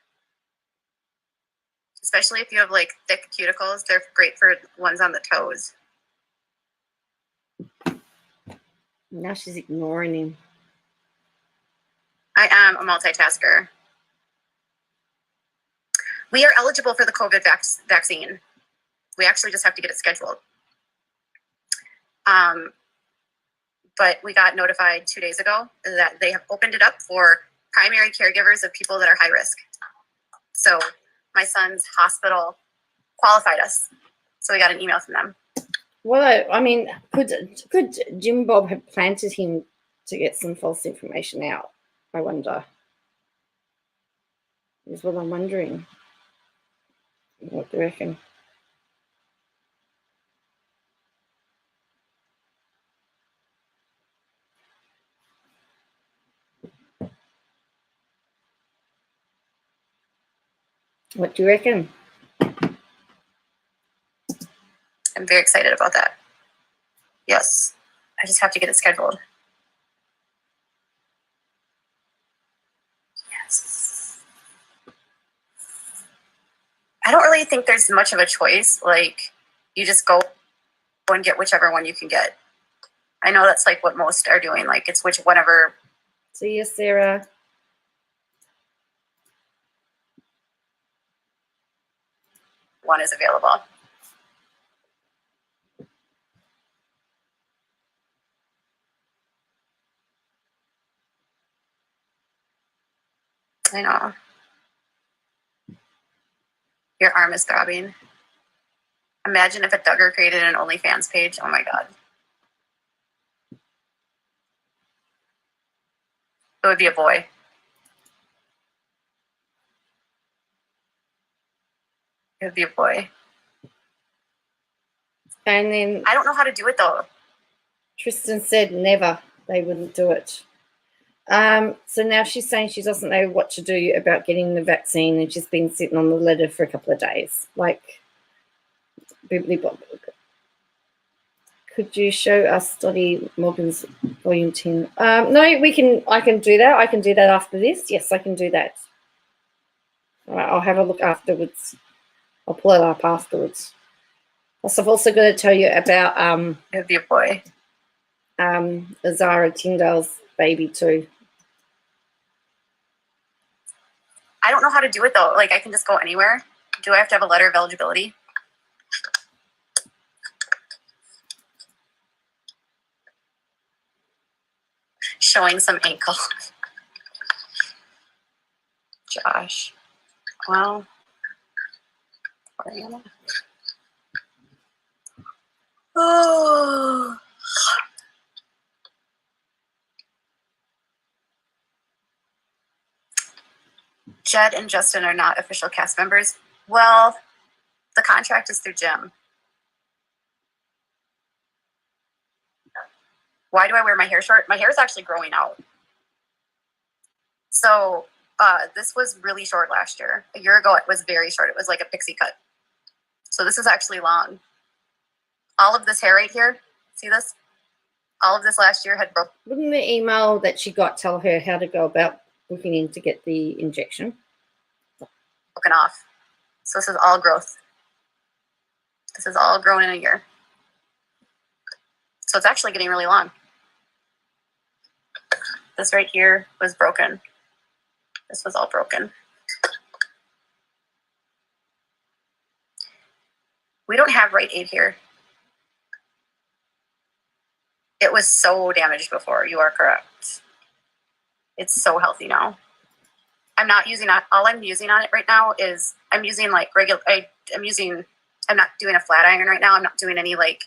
Especially if you have like thick cuticles. They're great for ones on the toes. Now she's ignoring him. I am a multitasker. We are eligible for the COVID vaccine. We actually just have to get it scheduled. But we got notified 2 days ago that they have opened it up for primary caregivers of people that are high risk. So my son's hospital qualified us. So we got an email from them. Well, I mean, could Jim Bob have planted him to get some false information out? I wonder. Is what I'm wondering. What do you reckon? What do you reckon? I'm very excited about that. Yes. I just have to get it scheduled. Yes. I don't really think there's much of a choice. Like, you just go and get whichever one you can get. I know that's like what most are doing. Like, it's whatever. See you, Sarah. One is available. I know. Your arm is throbbing. Imagine if a Duggar created an OnlyFans page. Oh my God. It would be a boy. It would be a boy. And then I don't know how to do it though. Tristan said never, they wouldn't do it. So now she's saying she doesn't know what to do about getting the vaccine, and she's been sitting on the letter for a couple of days. Like, bibbly bob. Could you show us study Morgan's volume 10? No, I can do that. I can do that after this. Yes, I can do that. All right, I'll have a look afterwards. I'll pull it up afterwards. Plus, I've also got to tell you about It would be a boy. Zara Tyndale's baby too. I don't know how to do it though. Like, I can just go anywhere. Do I have to have a letter of eligibility? Showing some ankle. Josh. Well, oh. Jed and Justin are not official cast members. Well, the contract is through Jim. Why do I wear my hair short? My hair is actually growing out. So this was really short last year. A year ago, it was very short. It was like a pixie cut. So this is actually long. All of this hair right here, see this? All of this last year had broken. Wouldn't the email that she got tell her how to go about booking in to get the injection? Broken off. So this is all growth. This is all grown in a year. So it's actually getting really long. This right here was broken. This was all broken. We don't have Rite Aid here. It was so damaged before. You are correct. It's so healthy now. I'm not using it. All I'm using on it right now is I'm using like regular. I'm not doing a flat iron right now. I'm not doing any like.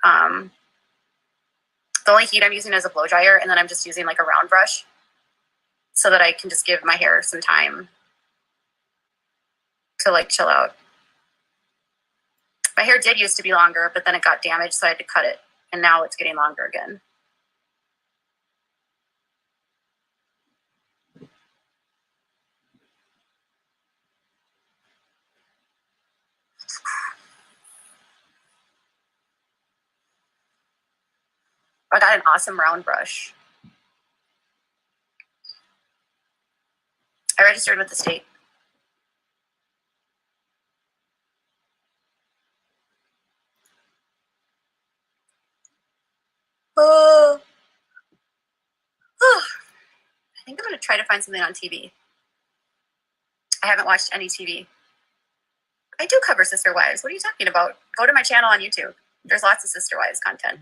The only heat I'm using is a blow dryer, and then I'm just using like a round brush, so that I can just give my hair some time to like chill out. My hair did used to be longer, but then it got damaged, so I had to cut it, and now it's getting longer again. I got an awesome round brush. I registered with the state. Oh. I think I'm going to try to find something on TV. I haven't watched any TV. I do cover Sister Wives. What are you talking about? Go to my channel on YouTube. There's lots of Sister Wives content.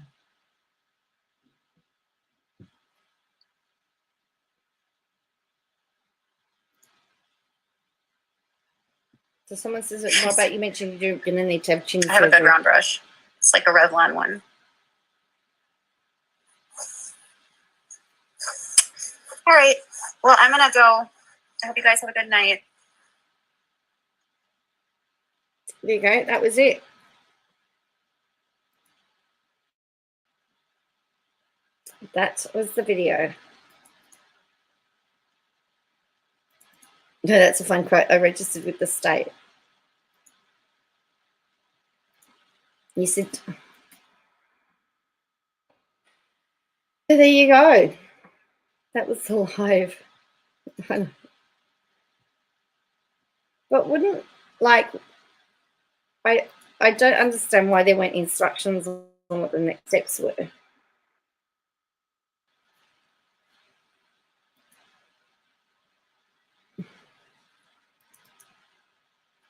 So someone says, what about you mentioned you're going to need to have chin surgery? I have a good round brush. It's like a Revlon one. All right. Well, I'm going to go. I hope you guys have a good night. There you go. That was it. That was the video. No, that's a fun quote. I registered with the state. You said, so there you go. That was the live. But wouldn't, like, I don't understand why there weren't instructions on what the next steps were.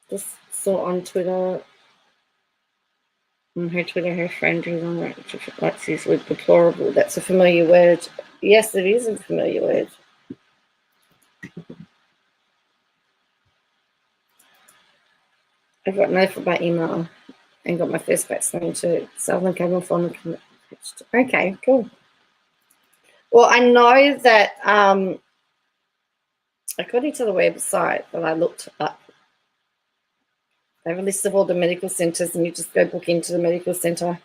Just saw on Twitter, on her Twitter, her friend who's on that likes this word deplorable. That's a familiar word. Yes, it is a familiar word. I got notified by email and got my first vaccine too. Southern California. Okay, cool. Well, I know that according to the website that I looked up, they have a list of all the medical centres and you just go book into the medical centre.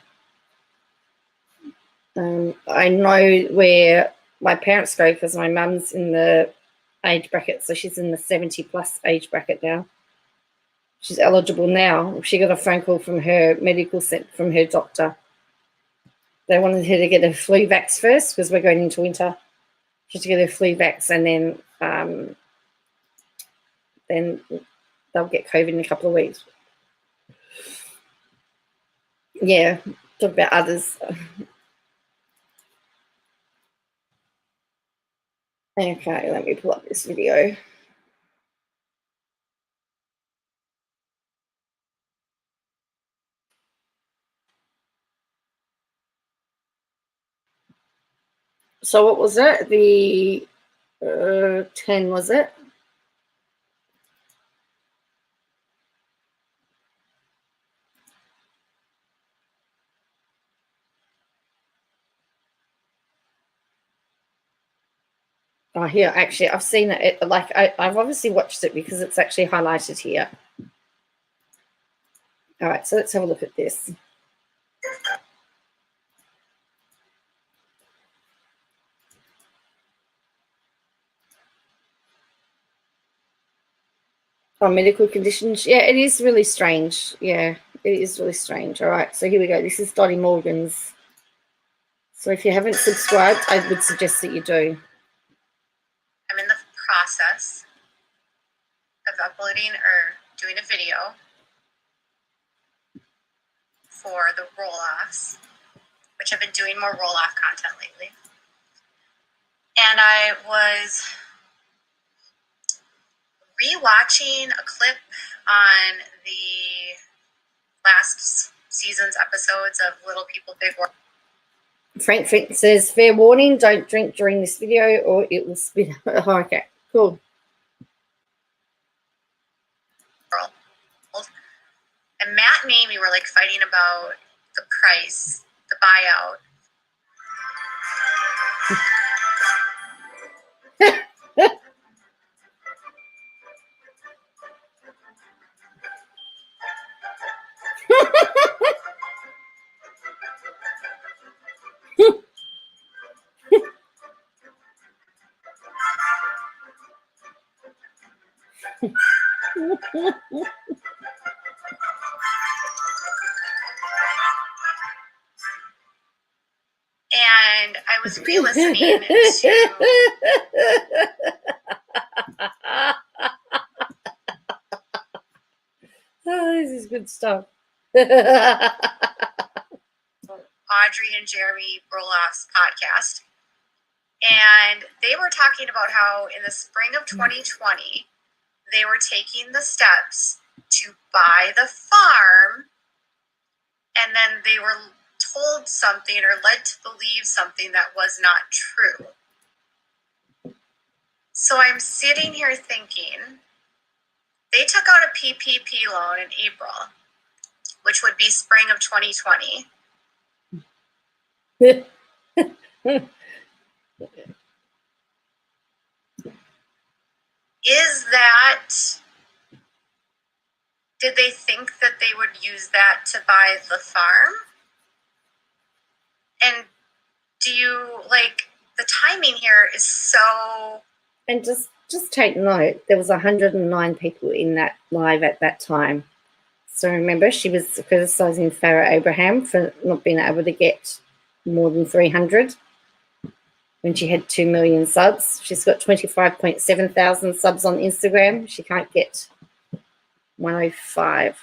I know where my parents go because my mum's in the age bracket, so she's in the 70 plus age bracket now. She's eligible now. She got a phone call from her medical centre, from her doctor. They wanted her to get a flu vax first because we're going into winter. She had to get her flu vax and then they'll get COVID in a couple of weeks. Yeah, talk about others. Okay, let me pull up this video. So what was it? The 10, was it? Oh, here, actually, I've seen it. Like, I've obviously watched it because it's actually highlighted here. All right, so let's have a look at this. Oh, medical conditions. Yeah, it is really strange. Yeah, it is really strange. All right, so here we go. This is Dottie Morgan's. So if you haven't subscribed, I would suggest that you do. I'm in the process of uploading or doing a video for the roll-offs, which I've been doing more roll-off content lately. And I was rewatching a clip on the last season's episodes of Little People Big World. Frank says, fair warning, don't drink during this video or it will spit out. Oh, okay, cool. And Matt and Amy were like fighting about the price, the buyout. And I was re-listening to... Oh, this is good stuff. Audrey and Jeremy Broloff's podcast. And they were talking about how in the spring of 2020, they were taking the steps to buy the farm, and then they were told something or led to believe something that was not true. So I'm sitting here thinking, they took out a PPP loan in April, which would be spring of 2020. Is that, did they think that they would use that to buy the farm? And do you, like, the timing here is so... And just just take note, there was 109 people in that live at that time. So remember, she was criticizing Farrah Abraham for not being able to get more than 300 when she had 2 million subs. She's got 25.7 thousand subs on Instagram. She can't get 105.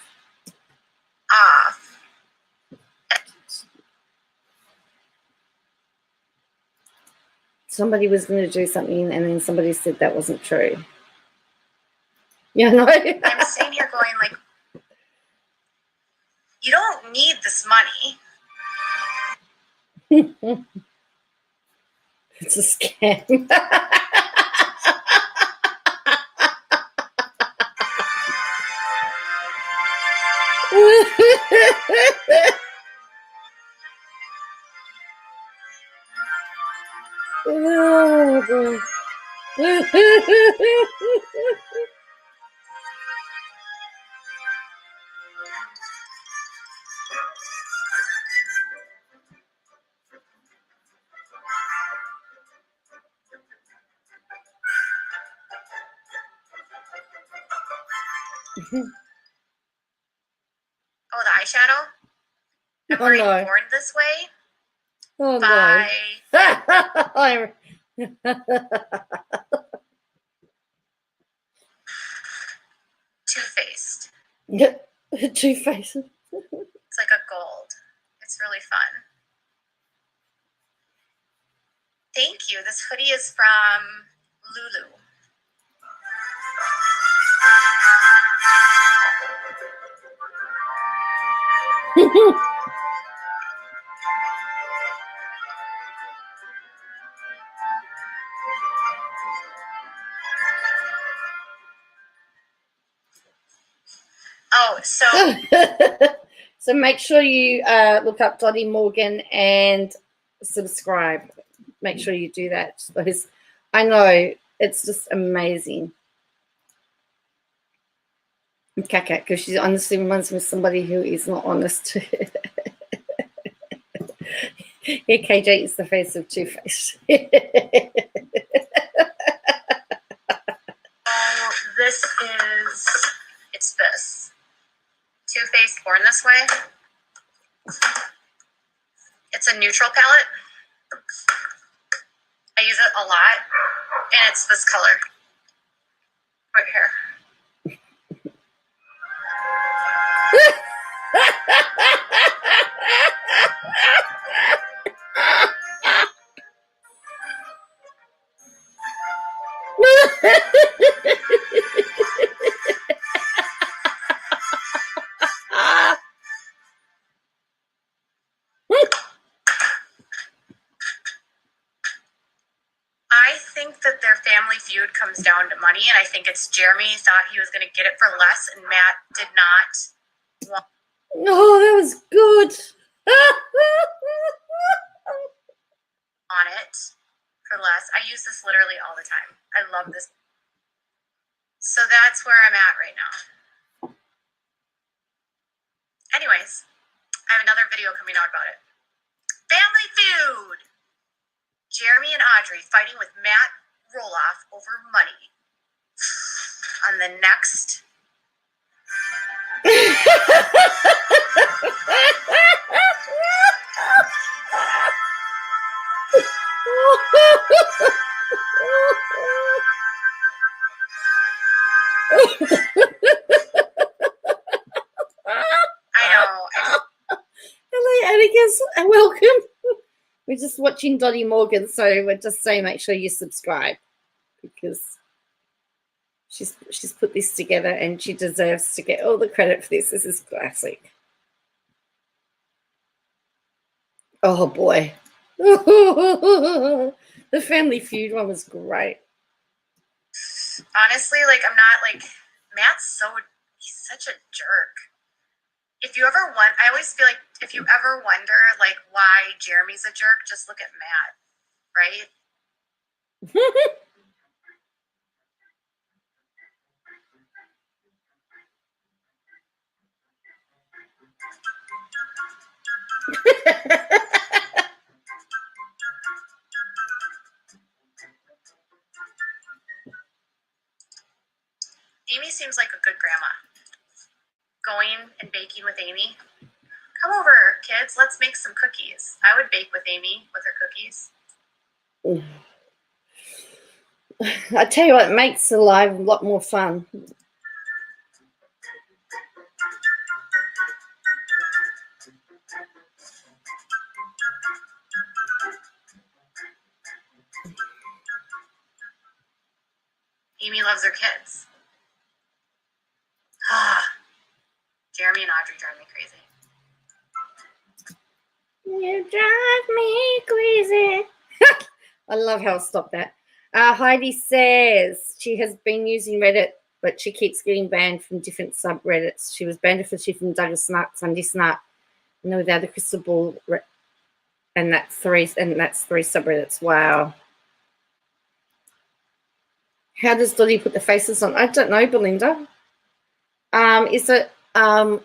Somebody was going to do something, and then somebody said that wasn't true. You know? I'm sitting here going like, you don't need this money. It's a scam. Oh, boy. Oh, the eyeshadow? Oh, no. Born this way? Oh, by... no. Two-Faced. Two-Faced. It's like a gold. It's really fun. Thank you. This hoodie is from Lulu. Oh, so so make sure you look up Dottie Morgan and subscribe. Make sure you do that, because I know it's just amazing. Caca, because she honestly reminds me of somebody who is not honest. Yeah, KJ is the face of Two-Face. it's this. Two-Faced Born This Way. It's a neutral palette. I use it a lot, and it's this color right here. I think that their family feud comes down to money, and I think it's Jeremy thought he was going to get it for less, and Matt did not want. Oh, that was good. On it for less. I use this literally all the time. I love this. So that's where I'm at right now. Anyways, I have another video coming out about it. Family feud. Jeremy and Audrey fighting with Matt Roloff over money. On the next. I know. Hello, Atticus, and welcome. We're just watching Dottie Morgan, so we're just saying make sure you subscribe, because she's put this together and she deserves to get all the credit for this. This is classic. Oh boy. The Family Feud one was great. Honestly, like, I'm not like, he's such a jerk. If you ever I always feel like if you ever wonder like why Jeremy's a jerk, just look at Matt, right? Amy seems like a good grandma. Going and baking with Amy. Come over, kids. Let's make some cookies. I would bake with Amy with her cookies. I tell you what, it makes the life a lot more fun. Amy loves her kids. Ah, Jeremy and Audrey drive me crazy. You drive me crazy. I love how I stopped that. Heidi says she has been using Reddit, but she keeps getting banned from different subreddits. She was banned officially from Duggar Snark, Sunday Snark, and without the crystal ball, and that's three subreddits. Wow. How does Dottie put the faces on? I don't know, Belinda. Is it can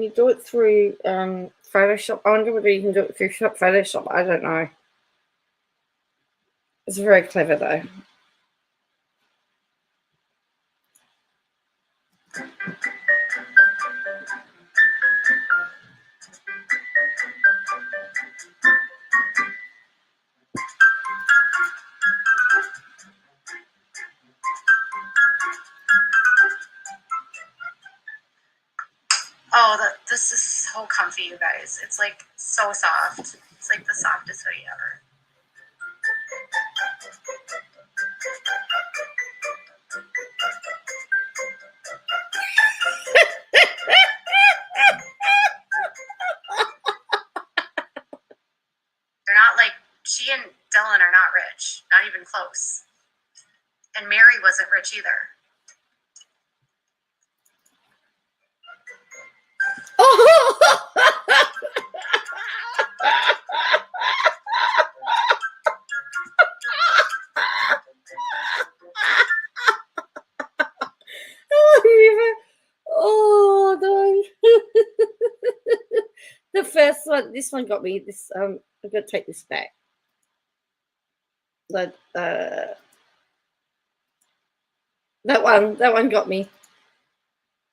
you do it through Photoshop? I wonder whether you can do it through Photoshop. I don't know. It's very clever though. Oh, this is so comfy, you guys. It's like so soft. It's like the softest hoodie ever. They're not like, she and Dylan are not rich, not even close. And Mary wasn't rich either. Oh, no. The first one, this one got me. This I've got to take this back. But that one got me.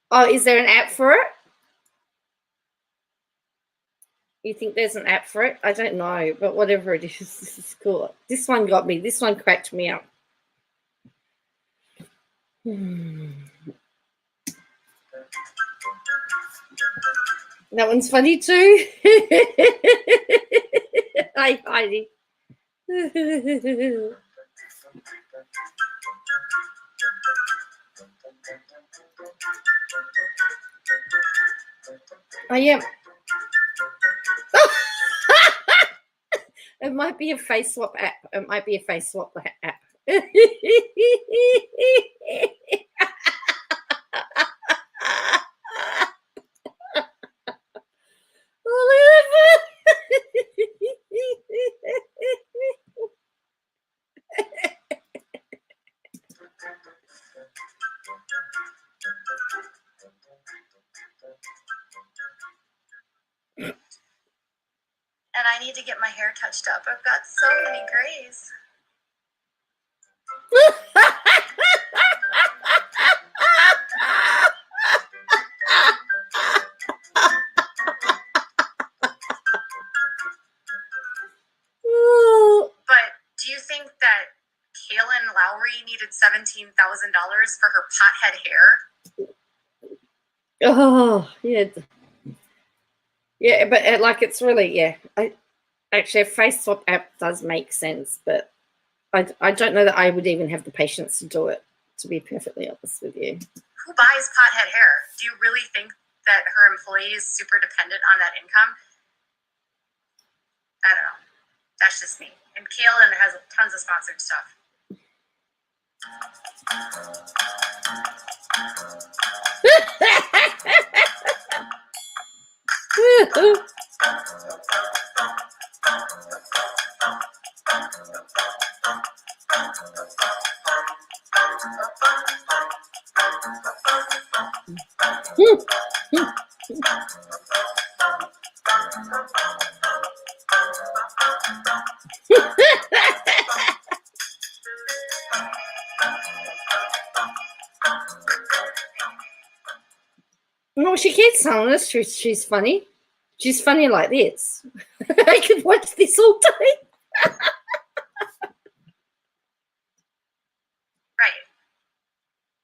Oh, is there an app for it? You think there's an app for it? I don't know, but whatever it is, this is cool. This one got me. This one cracked me up. That one's funny too. Hi, Heidi. I am. It might be a face swap app. It might be a face swap app. And I need to get my hair touched up. I've got so many grays. But do you think that Kaylin Lowry needed $17,000 for her pothead hair? Oh, yeah. Yeah, but like it's really, yeah. Actually, a face swap app does make sense, but I don't know that I would even have the patience to do it, to be perfectly honest with you. Who buys pothead hair? Do you really think that her employee is super dependent on that income? I don't know. That's just me. And Kaylin has tons of sponsored stuff. No, she keeps telling us she's funny. She's funny like this. I could watch this all day. Right.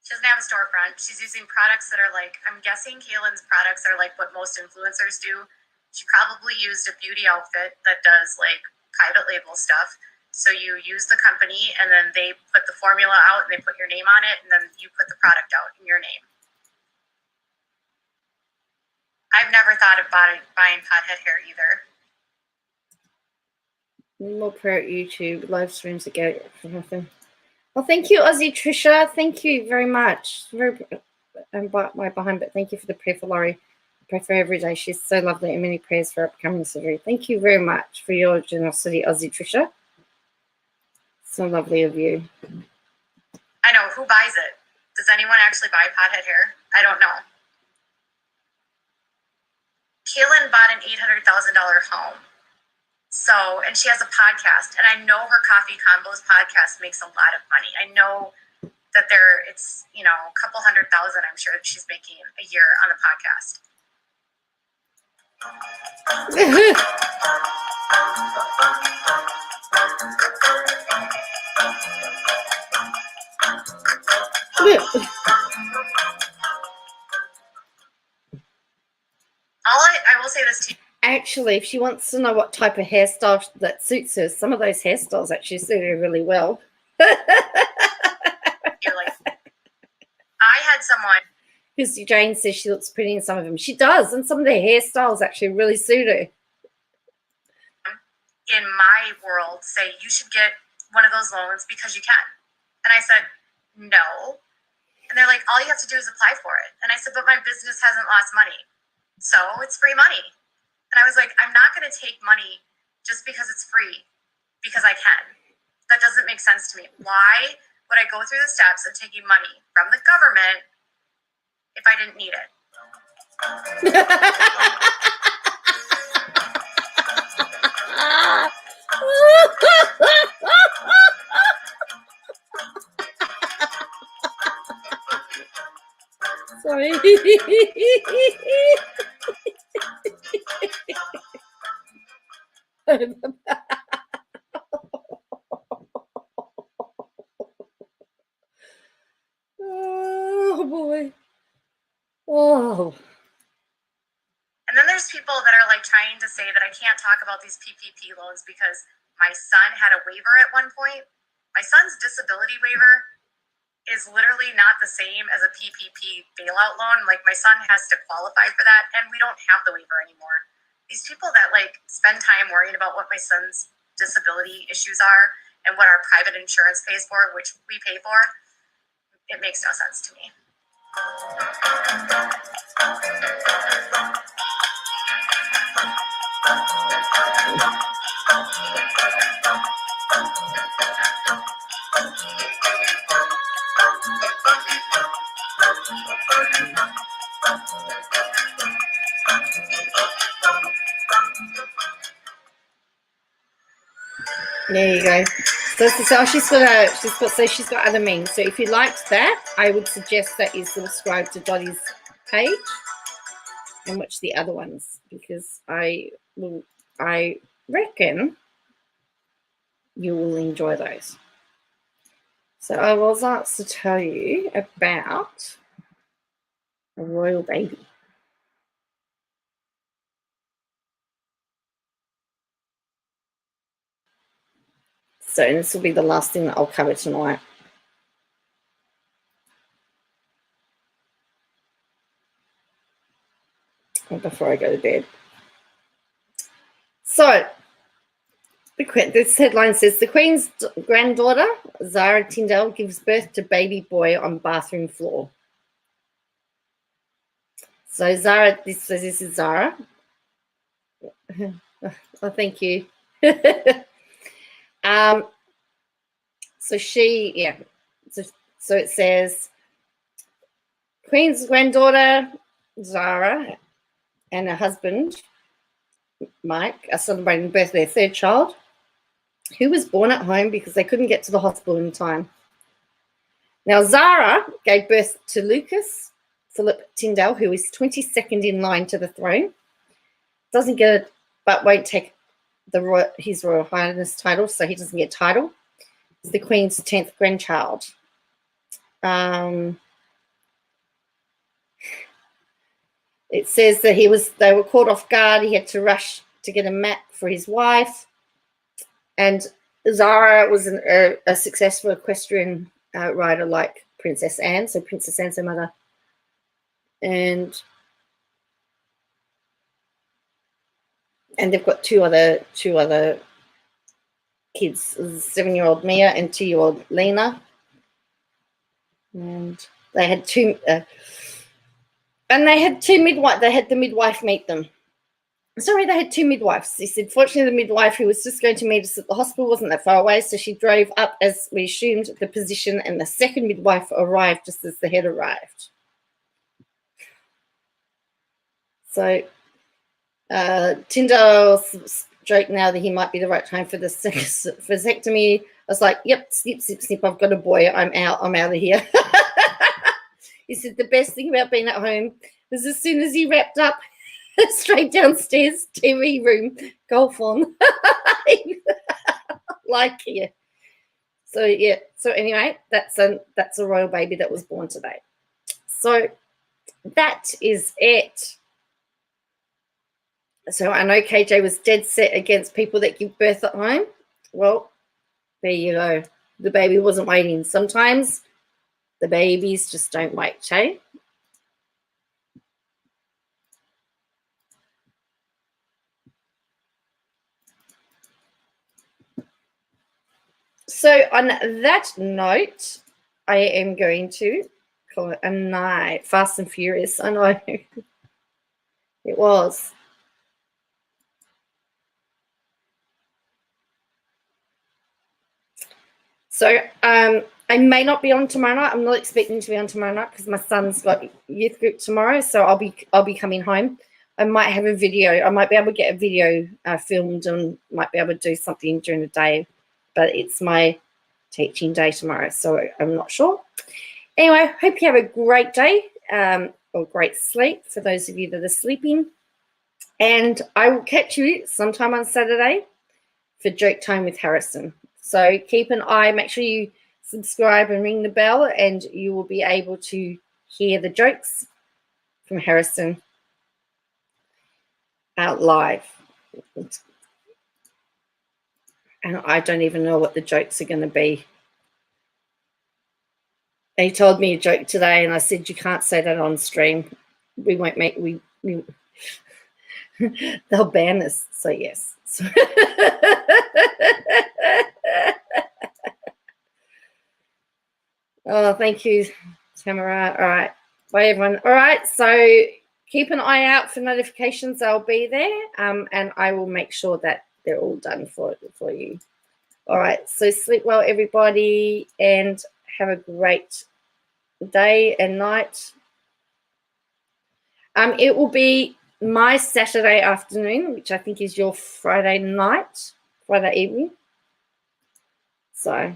She doesn't have a storefront. She's using products that are like, I'm guessing Kaylin's products are like what most influencers do. She probably used a beauty outfit that does like private label stuff. So you use the company and then they put the formula out and they put your name on it and then you put the product out in your name. I've never thought of buying pothead hair either. More prayer at YouTube live streams that go for nothing. Well, thank you, Aussie Trisha. Thank you very much. I'm my behind, but thank you for the prayer for Laurie. Pray for her every day. She's so lovely, and many prayers for upcoming surgery. Thank you very much for your generosity, Aussie Trisha. So lovely of you. I know. Who buys it? Does anyone actually buy pothead hair? I don't know. Kaylin bought an $800,000 home. So, and she has a podcast, and I know her Coffee Combos podcast makes a lot of money. I know that it's, you know, a couple $100,000, I'm sure that she's making a year on the podcast. I will say this to you. Actually, if she wants to know what type of hairstyle that suits her, some of those hairstyles actually suit her really well. You're like, I had someone. Because Jane says she looks pretty in some of them. She does, and some of their hairstyles actually really suit her. In my world, say you should get one of those loans because you can. And I said, no. And they're like, all you have to do is apply for it. And I said, but my business hasn't lost money. So it's free money. And I was like, I'm not going to take money just because it's free, because I can. That doesn't make sense to me. Why would I go through the steps of taking money from the government if I didn't need it? Sorry. Oh boy. Oh. And then there's people that are like trying to say that I can't talk about these PPP loans because my son had a waiver at one point. My son's disability waiver is literally not the same as a PPP bailout loan. Like my son has to qualify for that, and we don't have the waiver anymore. These people that like spend time worrying about what my son's disability issues are and what our private insurance pays for, which we pay for, it makes no sense to me. There you go. So she's got other means. So if you liked that, I would suggest that you subscribe to Dottie's page and watch the other ones, because I reckon you will enjoy those. So I was asked to tell you about a royal baby. So this will be the last thing that I'll cover tonight. Before I go to bed. So this headline says the Queen's granddaughter, Zara Tindall, gives birth to baby boy on bathroom floor. So Zara, this is Zara. Oh, thank you. So it says Queen's granddaughter, Zara, and her husband, Mike, are celebrating the birth of their third child, who was born at home because they couldn't get to the hospital in time. Now, Zara gave birth to Lucas Philip Tyndale, who is 22nd in line to the throne. Doesn't get it, but won't take his Royal Highness title, so he doesn't get a title. He's the Queen's 10th grandchild. It says that they were caught off guard. He had to rush to get a map for his wife. And Zara was a successful equestrian rider like Princess Anne. So Princess Anne's her mother. And they've got two other kids, 7-year-old Mia and 2-year-old Lena. And they had two midwives. They had the midwife meet them. Sorry, they had two midwives. He said, fortunately, the midwife who was just going to meet us at the hospital wasn't that far away, so she drove up as we assumed the position, and the second midwife arrived just as the head arrived. So Tyndale's joke now that he might be the right time for the vasectomy. I was like, yep, snip, snip, snip, I've got a boy. I'm out of here. He said the best thing about being at home was as soon as he wrapped up, straight downstairs, TV room, golf on. Like, yeah. So, yeah. So, anyway, that's a royal baby that was born today. So, that is it. So, I know KJ was dead set against people that give birth at home. Well, there you go. The baby wasn't waiting. Sometimes the babies just don't wait, hey? So on that note, I am going to call it a night. Fast and Furious, I know. It was. So I may not be on tomorrow night. I'm not expecting to be on tomorrow night because my son's got youth group tomorrow, so I'll be coming home. I might have a video. I might be able to get a video filmed and might be able to do something during the day, but it's my teaching day tomorrow, so I'm not sure. Anyway, hope you have a great day or great sleep for those of you that are sleeping. And I will catch you sometime on Saturday for Joke Time with Harrison. So keep an eye. Make sure you subscribe and ring the bell, and you will be able to hear the jokes from Harrison out live. And I don't even know what the jokes are going to be. He told me a joke today, and I said, you can't say that on stream. We won't make, they'll ban us. So, yes. Oh, thank you, Tamara. All right. Bye, everyone. All right. So, keep an eye out for notifications. I'll be there, and I will make sure that they're all done for you. All right. So, sleep well, everybody, and have a great day and night. It will be my Saturday afternoon, which I think is your Friday night, Friday evening. So,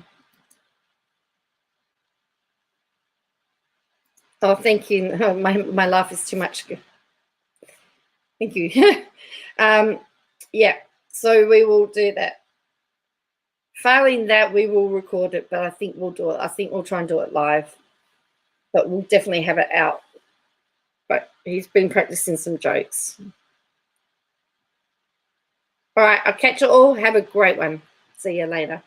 oh, thank you. My laugh is too much. Thank you. Yeah, so we will do that. Failing that, we will record it, but I think we'll do it. I think we'll try and do it live, but we'll definitely have it out. But he's been practicing some jokes. All right, I'll catch you all. Have a great one. See you later.